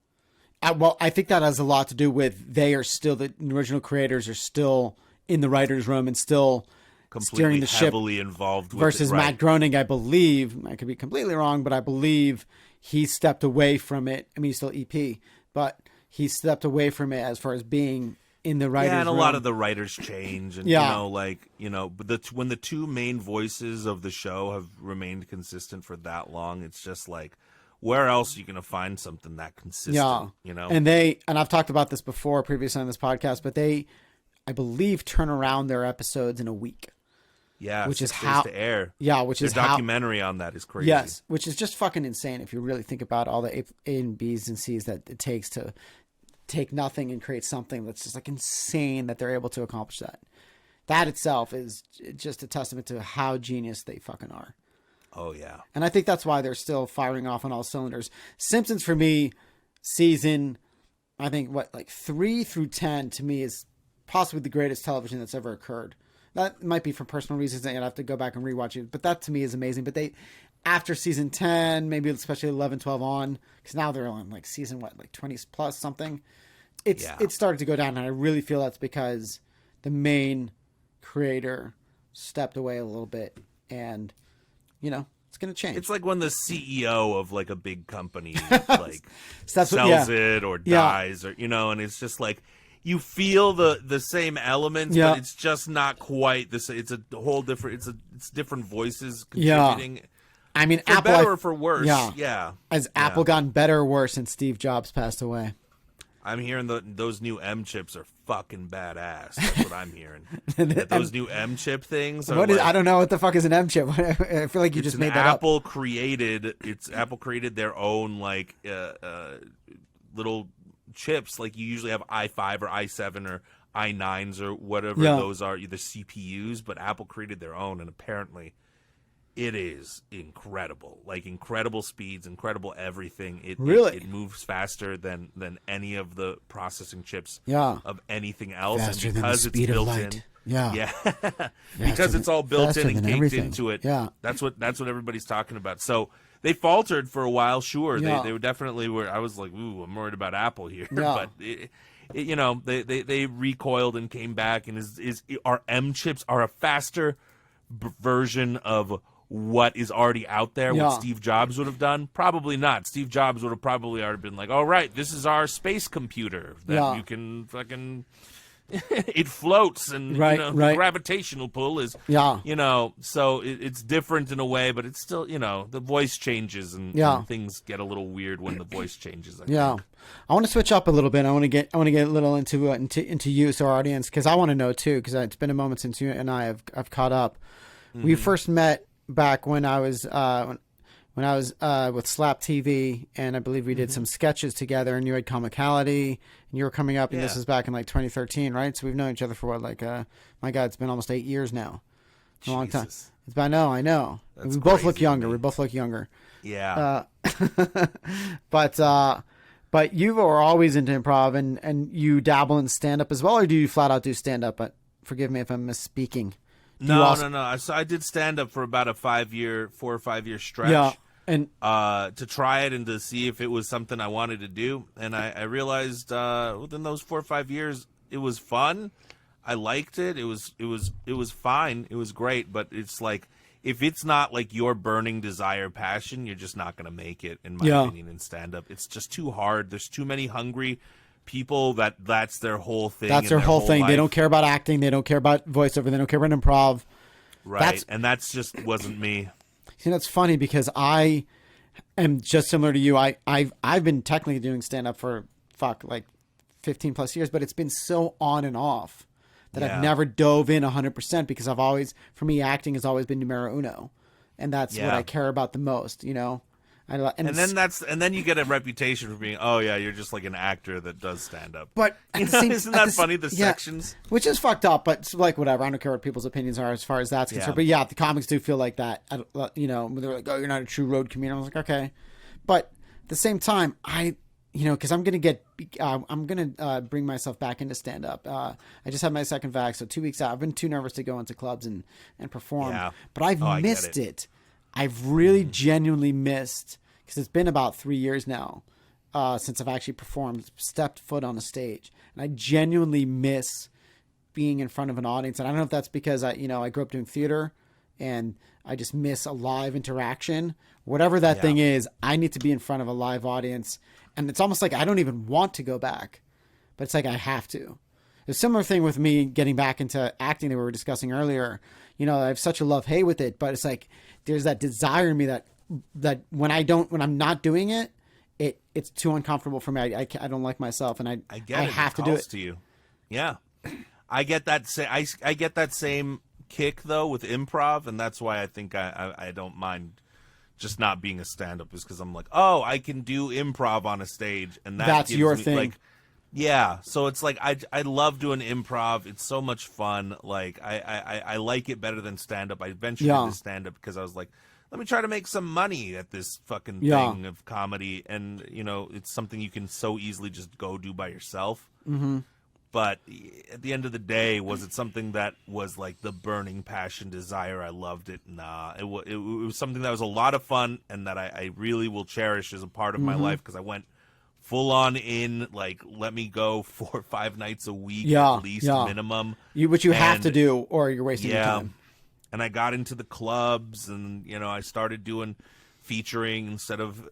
Well, I think that has a lot to do with the original creators are still in the writer's room and still completely steering the heavily ship involved with versus it, right. Matt Groening, I believe. I could be completely wrong, but I believe he stepped away from it. I mean, he's still EP, but he stepped away from it as far as being in the writer's room. Yeah, and a lot of the writers change. And, but when the two main voices of the show have remained consistent for that long, it's just like, where else are you going to find something that consistent? Yeah. And I've talked about this before previously on this podcast, but they, I believe, turn around their episodes in a week. Yeah, which is 6 how days to air. Yeah, which is the documentary on that is crazy. Yes, which is just fucking insane if you really think about all the A and B's and C's that it takes to take nothing and create something that's just like insane that they're able to accomplish that. That itself is just a testament to how genius they fucking are. Oh yeah. And I think that's why they're still firing off on all cylinders. Simpsons for me, season, I think 3 through 10 to me is possibly the greatest television that's ever occurred. That might be for personal reasons, and I'd have to go back and rewatch it. But that to me is amazing. But they, after season 10, maybe especially 11, 12 on, because now they're on like season 20 plus something. It started to go down, and I really feel that's because the main creator stepped away a little bit, and it's going to change. It's like when the CEO of like a big company sells it or dies or and it's just like you feel the same elements, but it's just not quite this. It's a whole different. It's different voices contributing. Yeah. I mean, for Apple, better or for worse. Yeah. Has Apple gotten better or worse since Steve Jobs passed away? I'm hearing those new M chips are fucking badass. That's what I'm hearing. Those new M chip things. I don't know what the fuck is an M chip. I feel like you just made that Apple up. Apple created their own little chips. Like you usually have i5 or i7 or i9s or whatever those are, the CPUs. But Apple created their own, and apparently it is incredible. Like incredible speeds, incredible everything. It moves faster than any of the processing chips of anything else. Faster and because than the speed it's built of light. in. Yeah. Because it's all built in and caked into it. Yeah. That's what everybody's talking about. So they faltered for a while, sure. Yeah. They were definitely were. I was like, ooh, I'm worried about Apple here. Yeah. But they recoiled and came back, and our M chips are a faster version of what is already out there, what Steve Jobs would have done? Probably not. Steve Jobs would have probably already been like, all right, this is our space computer that you can fucking it floats and the gravitational pull is so it's different in a way, but it's still the voice changes and things get a little weird when the voice changes. I think. I want to switch up a little bit. I want to get a little into you, so our audience, because I want to know too, because it's been a moment since you and I have caught up. Mm-hmm. We first met back when I was with Slap TV, and I believe we did some sketches together, and you had Comicality, and you were coming up, and this was back in 2013, right? So we've known each other for my God, it's been almost 8 years now. A long time. I know. We both look younger. Yeah. But But you were always into improv, and you dabble in stand-up as well, or do you flat out do stand-up? But forgive me if I'm misspeaking. No. So I did stand-up for about a 4 or 5 year stretch. Yeah. And to try it and to see if it was something I wanted to do. And I realized within those 4 or 5 years, it was fun. I liked it. It was fine. It was great. But it's like, if it's not like your burning desire, passion, you're just not going to make it, in my opinion, in stand-up. It's just too hard. There's too many hungry people that's their whole thing. That's their whole thing. Life. They don't care about acting. They don't care about voiceover. They don't care about improv. Right. And that's just wasn't me. See, that's funny because I am just similar to you. I've been technically doing stand-up for like 15 plus years, but it's been so on and off that I've never dove in 100% because for me, acting has always been numero uno. And that's what I care about the most, you know? And then you get a reputation for being, you're just like an actor that does stand up. But isn't that funny? The sections, which is fucked up, but it's like whatever. I don't care what people's opinions are as far as that's concerned. But the comics do feel like that. You know, they're like, "Oh, you're not a true road comedian." I was like, okay, but at the same time, because I'm gonna bring myself back into stand up. I just had my second vax, so 2 weeks out. I've been too nervous to go into clubs and perform. Yeah. But I've missed it. I've really genuinely missed, because it's been about 3 years now since I've actually performed, stepped foot on a stage. And I genuinely miss being in front of an audience. And I don't know if that's because I grew up doing theater and I just miss a live interaction. Whatever that thing is, I need to be in front of a live audience. And it's almost like I don't even want to go back, but it's like I have to. A similar thing with me getting back into acting that we were discussing earlier. You know, I have such a love-hate with it, but it's like there's that desire in me that when I'm not doing it, it's too uncomfortable for me. I don't like myself, and I have to do it. To you. Yeah, I get that. I get that same kick though with improv, and that's why I think I don't mind just not being a stand-up, is because I'm like, I can do improv on a stage, and that's your me, thing. Like, yeah, so it's like I love doing improv. It's so much fun. Like I like it better than stand-up. I ventured into stand-up because I was like, let me try to make some money at this fucking thing of comedy, and it's something you can so easily just go do by yourself. Mm-hmm. But at the end of the day, was it something that was like the burning passion, desire? I loved it. Nah, it was something that was a lot of fun and that I really will cherish as a part of my life, because I went full on in, like, let me go 4 or 5 nights a week at least minimum. Which you have to do, or you're wasting your time. And I got into the clubs, and I started doing featuring instead of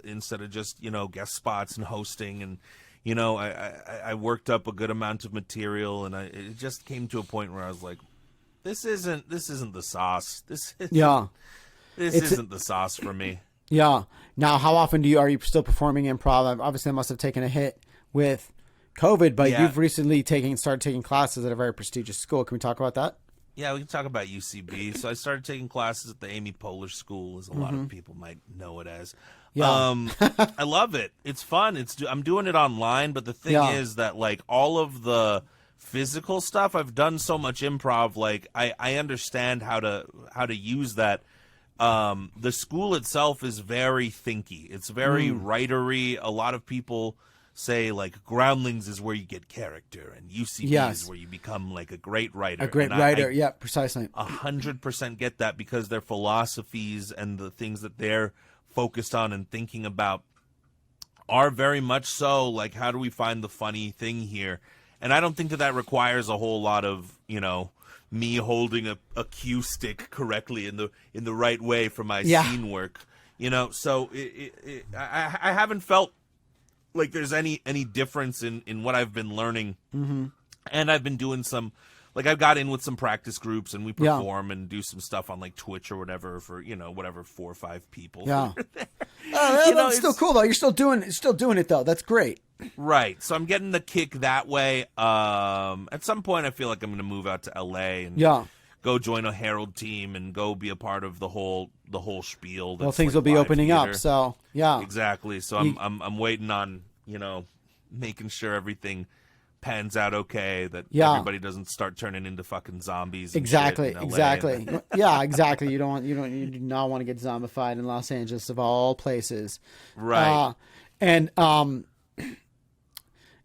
just guest spots and hosting, and I worked up a good amount of material, and it just came to a point where I was like, this isn't the sauce. This isn't the sauce for me. Yeah. Now, how often are you still performing improv? Obviously, I must have taken a hit with COVID, but you've recently started taking classes at a very prestigious school. Can we talk about that? Yeah, we can talk about UCB. So I started taking classes at the Amy Poehler School, as a lot of people might know it as. Yeah. I love it. It's fun. I'm doing it online, but the thing is that, like, all of the physical stuff, I've done so much improv. Like, I understand how to use that. The school itself is very thinky. It's very writery. A lot of people say, like, Groundlings is where you get character, and UCB is where you become, like, a great writer. A great writer, yeah, precisely. 100% get that, because their philosophies and the things that they're focused on and thinking about are very much so, like, how do we find the funny thing here? And I don't think that requires a whole lot of, me holding a cue stick correctly in the right way for my scene work. So I haven't felt like there's any difference in what I've been learning. Mm-hmm. And I've been doing some, like, I've got in with some practice groups, and we perform and do some stuff on, like, Twitch or whatever for, whatever, 4 or 5 people. Yeah. That's still cool though. You're still doing it though. That's great. Right. So I'm getting the kick that way. At some point I feel like I'm going to move out to LA and go join a Herald team and go be a part of the whole spiel. Well, things will be opening up. So, yeah. Exactly. So I'm waiting on, making sure everything pans out okay, that everybody doesn't start turning into fucking zombies. Exactly. Yeah, exactly. You do not want to get zombified in Los Angeles, of all places. Right.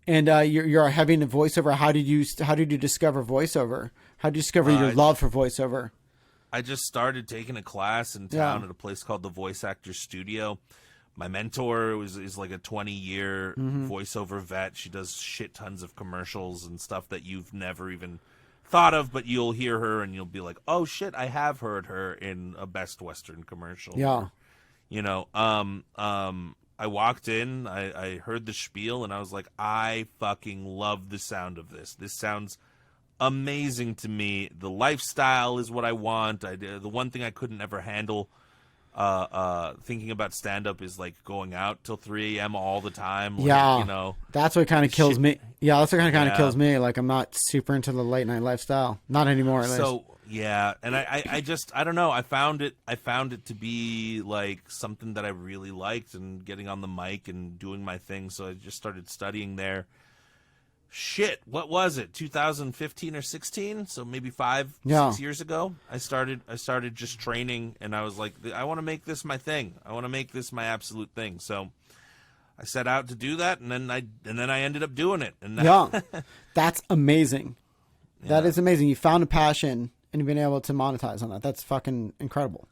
And you're having a voiceover. How did you discover voiceover? How did you discover your love for voiceover? I just started taking a class in town at a place called the Voice Actors Studio. My mentor is like a 20-year voiceover vet. She does shit tons of commercials and stuff that you've never even thought of, but you'll hear her and you'll be like, oh shit, I have heard her in a Best Western commercial. Yeah. You know, I walked in, I heard the spiel, and I was like, I fucking love the sound of this. This sounds amazing to me. The lifestyle is what I want. The one thing I couldn't ever handle thinking about stand-up is like going out till 3 a.m. all the time. Like, yeah. You know, that's what kind of kills me. Yeah, that's what kind of kills me. Like, I'm not super into the late night lifestyle. Not anymore, at least. So, yeah, and I don't know. I found it to be like something that I really liked, and getting on the mic and doing my thing. So I just started studying there. Shit, what was it? 2015 or 16? So maybe 6 years ago. I started just training, and I was like, I want to make this my thing. I want to make this my absolute thing. So I set out to do that, and then I ended up doing it. And that's amazing. Yeah. That is amazing. You found a passion, and you've been able to monetize on that. That's fucking incredible.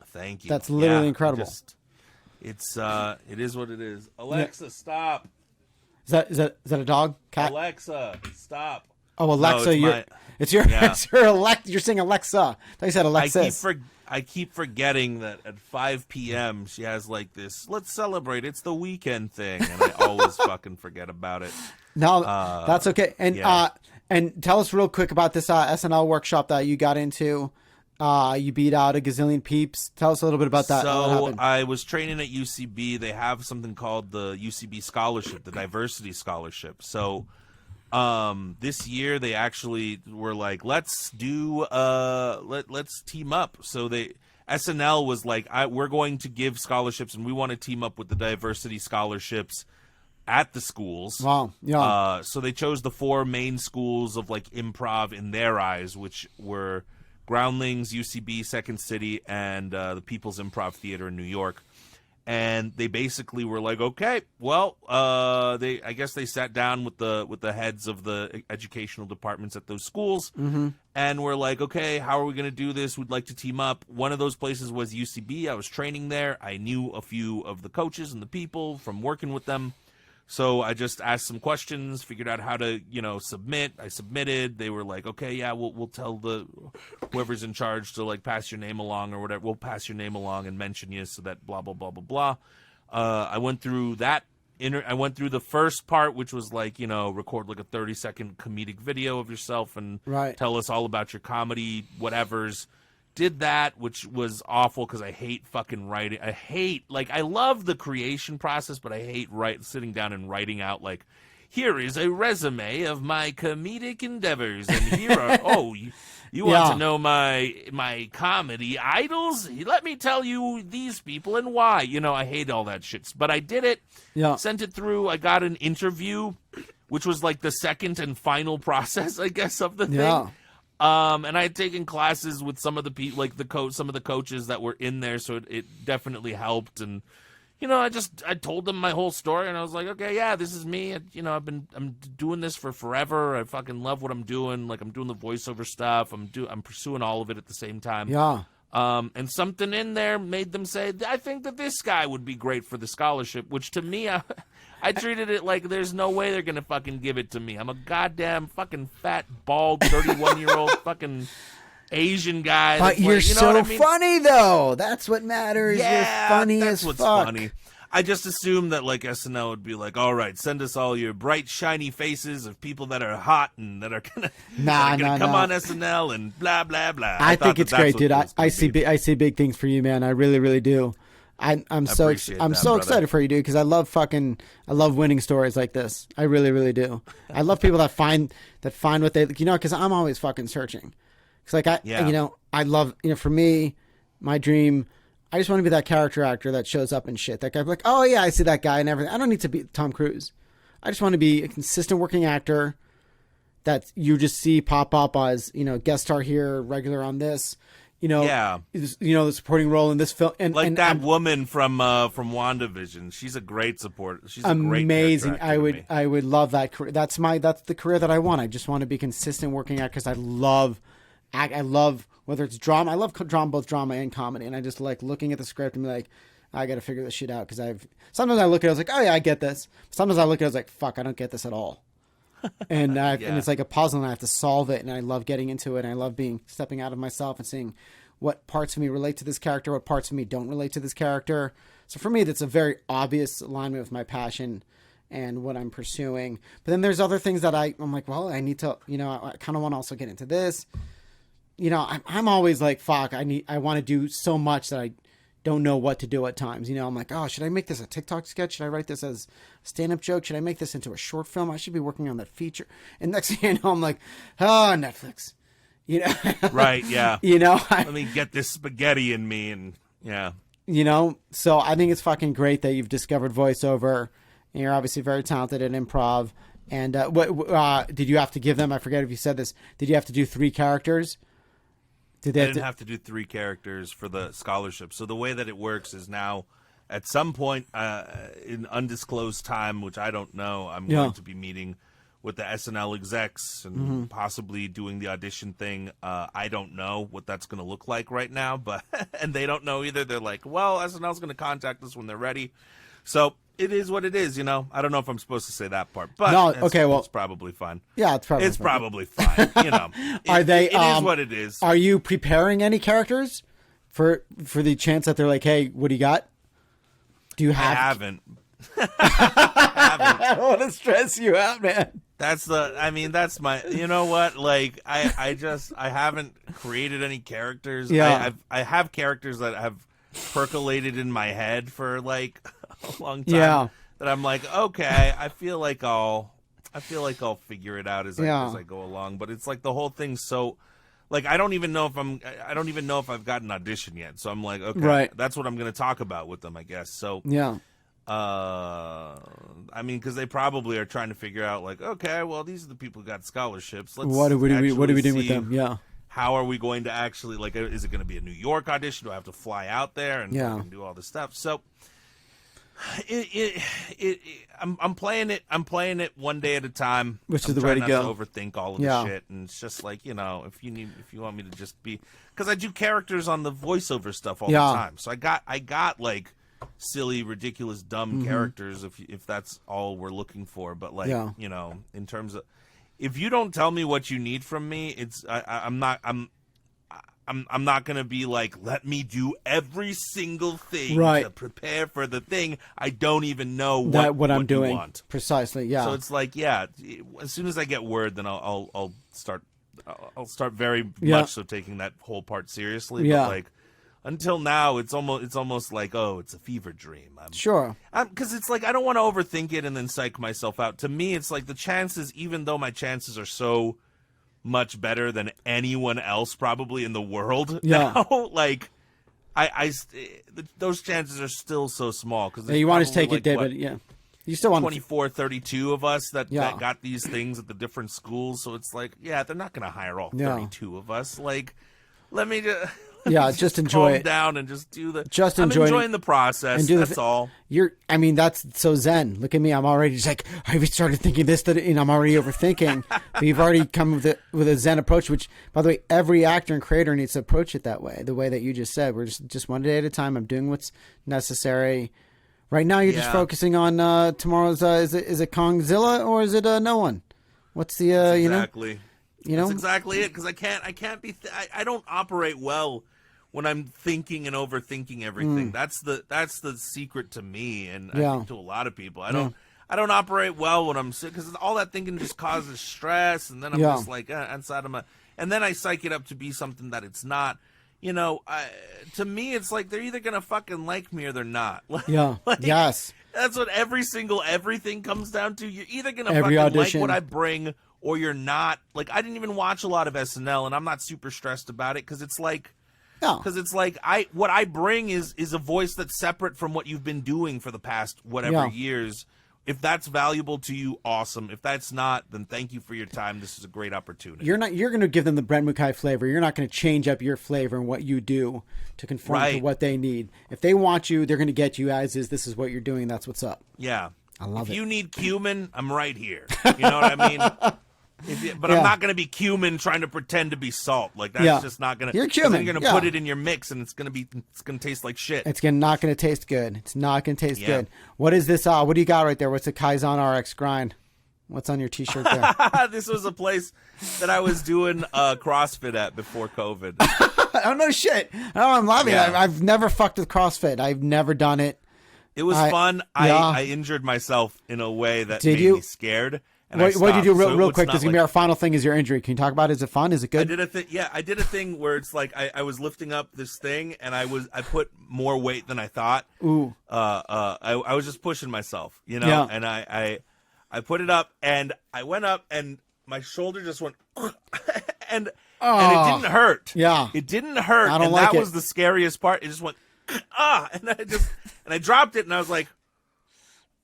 Thank you. That's literally incredible. It is what it is. Alexa, stop. Is that a dog? Cat? Alexa, stop. Oh, Alexa, no, it's your Alexa. You're saying Alexa. I thought you said Alexis. I keep forgetting that at 5 p.m. she has like this, let's celebrate, it's the weekend thing, and I always fucking forget about it. No, that's okay. And tell us real quick about this SNL workshop that you got into. You beat out a gazillion peeps. Tell us a little bit about that. So I was training at UCB. They have something called the UCB Scholarship, the Diversity Scholarship. So this year they actually were like, let's do let's team up. So SNL was like, we're going to give scholarships, and we want to team up with the Diversity Scholarships at the schools. Wow. Yeah. So they chose the 4 main schools of like improv in their eyes, which were Groundlings, UCB, Second City, and the People's Improv Theater in New York. And they basically were like, okay, well, I guess they sat down with the heads of the educational departments at those schools, and were like, okay, how are we going to do this? We'd like to team up. One of those places was UCB. I was training there. I knew a few of the coaches and the people from working with them. So I just asked some questions, figured out how to, submit. I submitted. They were like, okay, yeah, we'll tell whoever's in charge to like pass your name along or whatever. We'll pass your name along and mention you so that blah, blah, blah, blah, blah. I went through that. I went through the first part, which was like, record like a 30-second comedic video of yourself and tell us all about your comedy, whatevers. Did that, which was awful because I hate fucking writing. I love the creation process, but I hate sitting down and writing out like, here is a resume of my comedic endeavors, and here are you want to know my comedy idols? Let me tell you these people and why. I hate all that shit. But I did it. Yeah. Sent it through. I got an interview, which was like the second and final process, I guess, of the thing. Yeah. And I had taken classes with some of the people, like some of the coaches that were in there, so it definitely helped. And I told them my whole story, and I was like, okay, yeah, this is me. I'm doing this for forever. I fucking love what I'm doing. Like, I'm doing the voiceover stuff. I'm pursuing all of it at the same time. Yeah. And something in there made them say, I think that this guy would be great for the scholarship, which to me, I treated it like there's no way they're going to fucking give it to me. I'm a goddamn fucking fat, bald, 31-year-old fucking Asian guy. But you're funny, though. That's what matters. Yeah, you're funny that's as what's fuck. Funny. I just assumed that like SNL would be like, all right, send us all your bright, shiny faces of people that are hot and that are gonna come on SNL and blah blah blah. I think it's great, dude. I see big things for you, man. I really, really do. I'm so excited for you, dude, because I love winning stories like this. I really, really do. I love people that find what they because I'm always fucking searching. Because I love for me, my dream. I just want to be that character actor that shows up and shit. That guy, like, oh yeah, I see that guy and everything. I don't need to be Tom Cruise. I just want to be a consistent working actor that you just see pop up as guest star here, regular on this. the supporting role in this film, and that woman from WandaVision. She's a great support. She's amazing. A great I would love that career. That's the career that I want. I just want to be consistent working at, because I love whether it's drama. I love both drama and comedy, and I just like looking at the script and be like, I got to figure this shit out, because sometimes I look at it, I was like, oh yeah, I get this. Sometimes I look at it, I was like, fuck, I don't get this at all. And and it's like a puzzle, and I have to solve it, and I love getting into it, and I love stepping out of myself and seeing what parts of me relate to this character, what parts of me don't relate to this character. So for me, that's a very obvious alignment with my passion and what I'm pursuing. But then there's other things that I'm like, well, I need to, I kind of want to also get into this. I'm always like, fuck, I want to do so much that I don't know what to do at times. I'm like, oh, should I make this a TikTok sketch? Should I write this as a stand-up joke? Should I make this into a short film? I should be working on that feature. And next thing you know, I'm like, oh, Netflix. Right, yeah. Let me get this spaghetti in me, and yeah. So I think it's fucking great that you've discovered voiceover, and you're obviously very talented at improv. And what did you have to give them? I forget if you said this. Did you have to do 3 characters? I didn't have to do 3 characters for the scholarship. So the way that it works is now, at some point in undisclosed time, which I don't know, I'm going to be meeting with the SNL execs and possibly doing the audition thing. I don't know what that's going to look like right now, but and they don't know either. They're like, well, SNL's going to contact us when they're ready. So it is what it is, I don't know if I'm supposed to say that part, but no, it's probably fine. Yeah, it's probably fine. Are they? It is what it is. Are you preparing any characters for the chance that they're like, hey, what do you got? Do you have? I haven't. I don't want to stress you out, man. That's my, you know what? Like, I haven't created any characters. Yeah. I have characters that have percolated in my head for like a long time. Yeah. That I'm like, okay, I feel like I'll figure it out as I go along. But it's like the whole thing's so, like, I don't even know if I've got an audition yet. So I'm like, okay, right. That's what I'm going to talk about with them, I guess. So yeah. Because they probably are trying to figure out, like, okay, well, these are the people who got scholarships. What are we doing with them? Yeah. How are we going to actually, like, is it going to be a New York audition? Do I have to fly out there and do all this stuff? So, I'm playing it. I'm playing it one day at a time. Which is the way to go. Not to overthink all of the shit, and it's just like, if you want me to just be, because I do characters on the voiceover stuff all the time. So I got like silly, ridiculous, dumb characters if that's all we're looking for. But like, in terms of, if you don't tell me what you need from me, I'm not gonna be like, let me do every single thing to prepare for the thing. I don't even know what I'm doing. You want. Precisely, yeah. So it's like, as soon as I get word, then I'll start very much so taking that whole part seriously. Yeah. But like, until now, it's almost like, oh, it's a fever dream. Sure. Because it's like, I don't want to overthink it and then psych myself out. To me, it's like the chances, even though my chances are so much better than anyone else probably in the world now, like, those chances are still so small. Because you want to take it, David. You still want 24, 32 of us that got these things at the different schools. So it's like, they're not going to hire all 32 of us. Like, let me just... just enjoy calm down and just do the. I'm enjoying the process. That's all. That's so zen. Look at me. I'm already just like, I've started thinking this, that, and I'm already overthinking. But you've already come with a zen approach. Which, by the way, every actor and creator needs to approach it that way. The way that you just said, we're just one day at a time. I'm doing what's necessary. Right now, you're just focusing on tomorrow's. Is it Kongzilla or is it no one? What's the exactly. That's exactly it, because I can't be. I don't operate well when I'm thinking and overthinking everything. That's the secret to me, and I think to a lot of people. I don't operate well when I'm sick, because all that thinking just causes stress, and then I'm just like inside of my. And then I psych it up to be something that it's not. To me, it's like they're either gonna fucking like me or they're not. Yes. That's what everything comes down to. You're either gonna every fucking audition. like what I bring, or you're not. Like, I didn't even watch a lot of SNL, and I'm not super stressed about it, because it's like, what I bring is a voice that's separate from what you've been doing for the past whatever years. If that's valuable to you, awesome. If that's not, then thank you for your time. This is a great opportunity. You're going to give them the Brent Mukai flavor. You're not going to change up your flavor and what you do to conform to what they need. If they want you, they're going to get you as is. This is what you're doing. That's what's up. Yeah. I love it. If you need cumin, I'm right here. You know what I mean? But I'm not going to be cumin trying to pretend to be salt. Like that's just not going to. You're cumin. You're going to put it in your mix, and it's going to taste like shit. It's not going to taste good. It's not going to taste good. What is this? What do you got right there? What's a Kaizen RX grind? What's on your T-shirt there? This was a place that I was doing CrossFit at before COVID. Oh no shit! Oh, I'm loving it. I've never fucked with CrossFit. I've never done it. It was fun. I injured myself in a way that made me scared. What did you do real quick? This is going to be our final thing is your injury. Can you talk about it? Is it fun? Is it good? I did a thing where it's like I was lifting up this thing and I put more weight than I thought. Ooh. I was just pushing myself, you know, and I put it up and I went up and my shoulder just went and it didn't hurt. Yeah. It didn't hurt. And that was the scariest part. It just went and I dropped it and I was like,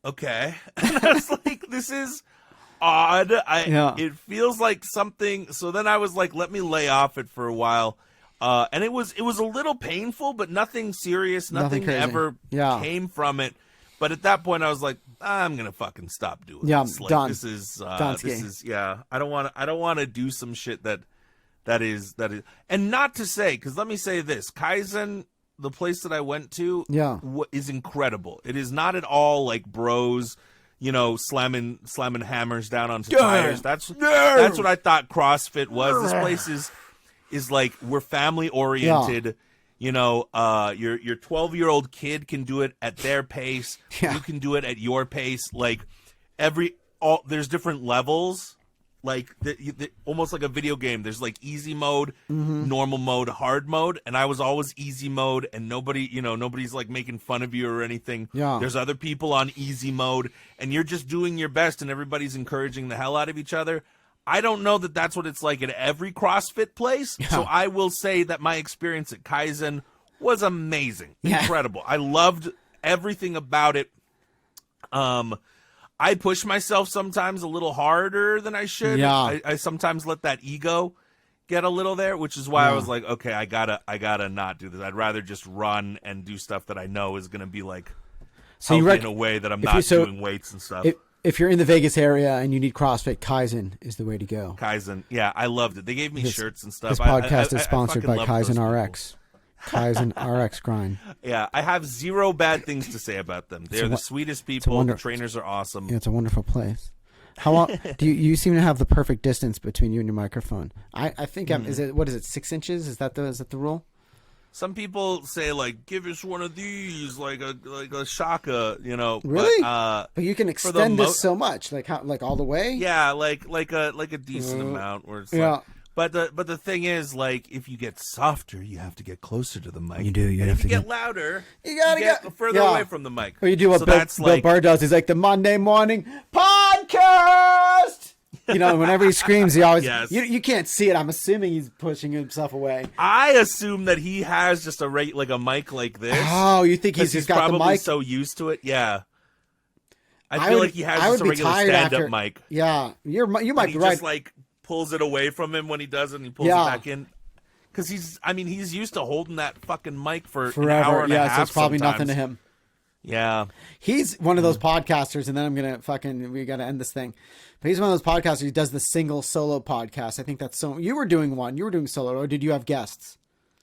okay. And I was like, this is odd. It feels like something. So then I was like, let me lay off it for a while. And it was a little painful, but nothing serious. Nothing ever came from it. But at that point I was like, I'm going to fucking stop doing this. Like, done. This is I don't want to do some shit that is, and not to say, because let me say this, Kaizen, the place that I went to is incredible. It is not at all like bros, you know, slamming hammers down onto tires. That's what I thought CrossFit was. This place is like, we're family oriented. You know, your 12-year-old kid can do it at their pace. You can do it at your pace. Like there's different levels. Like almost like a video game. There's like easy mode, normal mode, hard mode, and I was always easy mode, and nobody's like making fun of you or anything. Yeah. There's other people on easy mode, and you're just doing your best, and everybody's encouraging the hell out of each other. I don't know that that's what it's like at every CrossFit place, so I will say that my experience at Kaizen was amazing, incredible. I loved everything about it. I push myself sometimes a little harder than I should. Yeah. I sometimes let that ego get a little there, which is why I was like, okay, I gotta not do this. I'd rather just run and do stuff that I know is gonna be like healthy in a way that I'm not doing weights and stuff. If you're in the Vegas area and you need CrossFit, Kaizen is the way to go. Kaizen, yeah, I loved it. They gave me shirts and stuff. This podcast is sponsored by Kaizen RX. Kaizen RX grind. Yeah, I have zero bad things to say about them. They're the sweetest people. The trainers are awesome. Yeah, it's a wonderful place. How long do you seem to have the perfect distance between you and your microphone? I think is it 6 inches? Is that the rule? Some people say like, give us one of these, like a shaka, you know. Really? But you can extend this so much, like all the way. Yeah, like a decent amount. Where it's but the thing is, like, if you get softer, you have to get closer to the mic. You do. If you get louder, you gotta get further away from the mic. Or you do what Bill Burr does. He's like the Monday morning podcast. You know, whenever he screams, he always you can't see it. I'm assuming he's pushing himself away. I assume that he has just a mic like this. Oh, you think he's just got the mic? So used to it, yeah. I feel like he has just a regular stand-up mic. Yeah, you might be right. Just like pulls it away from him when he does it, and he pulls it back in. Because he's used to holding that fucking mic for an hour and a half. So it's probably sometimes. nothing to him. Yeah. He's one of those podcasters, and then we got to end this thing. But he's one of those podcasters who does the single solo podcast. I think that's so. You were doing one. You were doing solo, or did you have guests?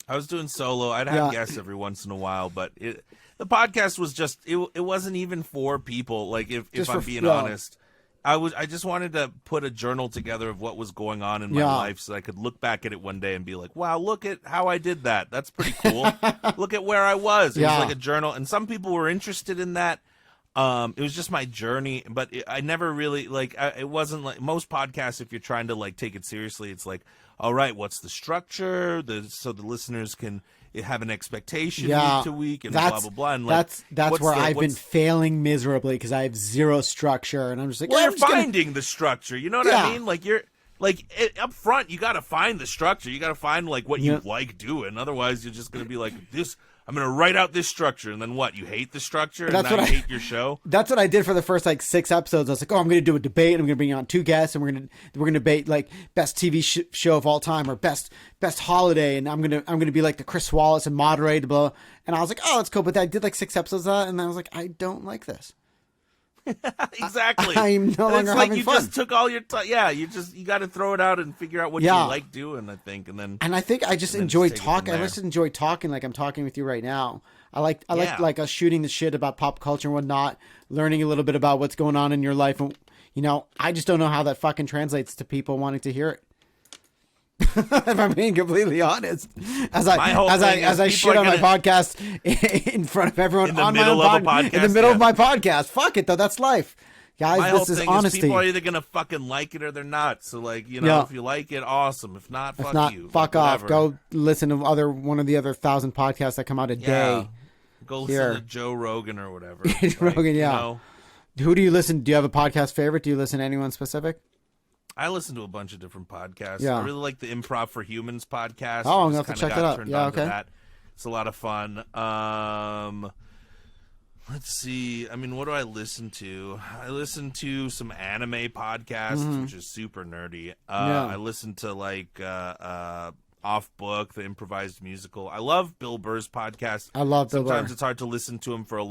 I was doing solo. I'd have guests every once in a while, but the podcast was just, it wasn't even for people. Like, if I'm being honest. I just wanted to put a journal together of what was going on in my life so I could look back at it one day and be like, wow, look at how I did that. That's pretty cool. Look at where I was. It was like a journal. And some people were interested in that. It was just my journey, but I never really, like, it wasn't like most podcasts. If you're trying to like take it seriously, it's like, all right, what's the structure? So the listeners can have an expectation week to week and blah, blah, blah. And like, that's where I've been failing miserably because I have zero structure. And I'm just like, well, you're finding the structure. You know what I mean? Like up front, you got to find the structure. You got to find like what you like doing. Otherwise, you're just going to be like this. I'm going to write out this structure. And then what? You hate the structure and that's now you hate your show? That's what I did for the first like 6 episodes. I was like, oh, I'm going to do a debate. And I'm going to bring on 2 guests, and we're going to debate like best TV show of all time or best holiday. And I'm going to be like the Chris Wallace and moderate, blah. And I was like, oh, that's cool. But I did like 6 episodes of that, and I was like, I don't like this. Exactly. I'm no longer having you fun. Just took all your time. Yeah, you got to throw it out and figure out what you like doing, I think, and I think I just enjoy talking. I just enjoy talking like I'm talking with you right now. I like us shooting the shit about pop culture and whatnot, learning a little bit about what's going on in your life, and I just don't know how that fucking translates to people wanting to hear it. If I'm being completely honest, as I shit on my podcast in front of everyone in the middle of my podcast. Fuck it though, that's life, guys. This is honesty. People are either gonna fucking like it or they're not. So like if you like it, awesome. If not, fuck you. Fuck off. Go listen to one of the other 1,000 podcasts that come out a day. Go listen to Joe Rogan or whatever. Rogan, yeah. Who do you listen? Do you have a podcast favorite? Do you listen to anyone specific? I listen to a bunch of different podcasts. Yeah. I really like the Improv for Humans podcast. Oh, I'm going to have to check that out. Yeah, okay. That. It's a lot of fun. Let's see. I mean, what do I listen to? I listen to some anime podcasts, which is super nerdy. I listen to like Off Book, the improvised musical. I love Bill Burr's podcast. I love Bill Burr. Sometimes it's hard to listen to him for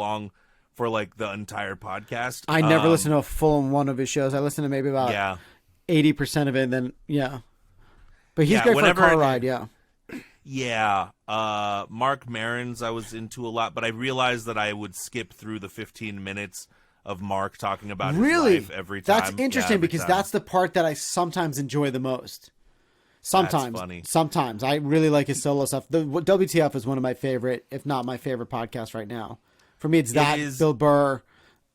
like the entire podcast. I never listen to a full one of his shows. I listen to maybe about 80% of it, and then but he's great for a car ride. Mark Maron's I was into a lot, but I realized that I would skip through the 15 minutes of Mark talking about his life every time. That's interesting because that's the part that I sometimes enjoy the most. Sometimes I really like his solo stuff. The WTF is one of my favorite, if not my favorite podcast right now. For me, it's Bill Burr,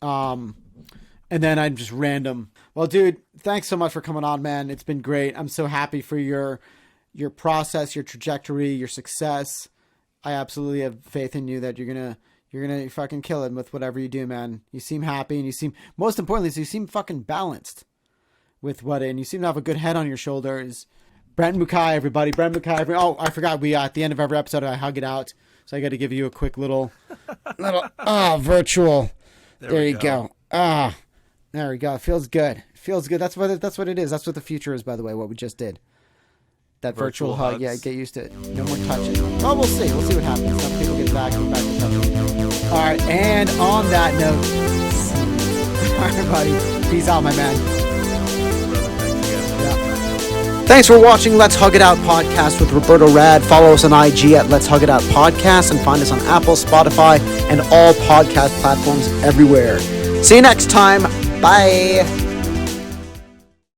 and then I'm just random. Well, dude, thanks so much for coming on, man. It's been great. I'm so happy for your process, your trajectory, your success. I absolutely have faith in you that you're gonna fucking kill it with whatever you do, man. You seem happy, and most importantly, you seem fucking balanced with and you seem to have a good head on your shoulders. Brent Mukai, everybody. Brent Mukai. Oh, I forgot. We at the end of every episode, I hug it out. So I got to give you a quick little virtual. There you go. There we go. It feels good. That's what it is. That's what the future is, by the way, what we just did. That virtual hug. Hugs. Yeah, get used to it. No more touching. Oh, we'll see. We'll see what happens. Some people get back to touching. All right. And on that note, all right, buddy. Peace out, my man. Thanks for watching Let's Hug It Out podcast with Roberto Rad. Follow us on IG at Let's Hug It Out podcast and find us on Apple, Spotify, and all podcast platforms everywhere. See you next time. Bye.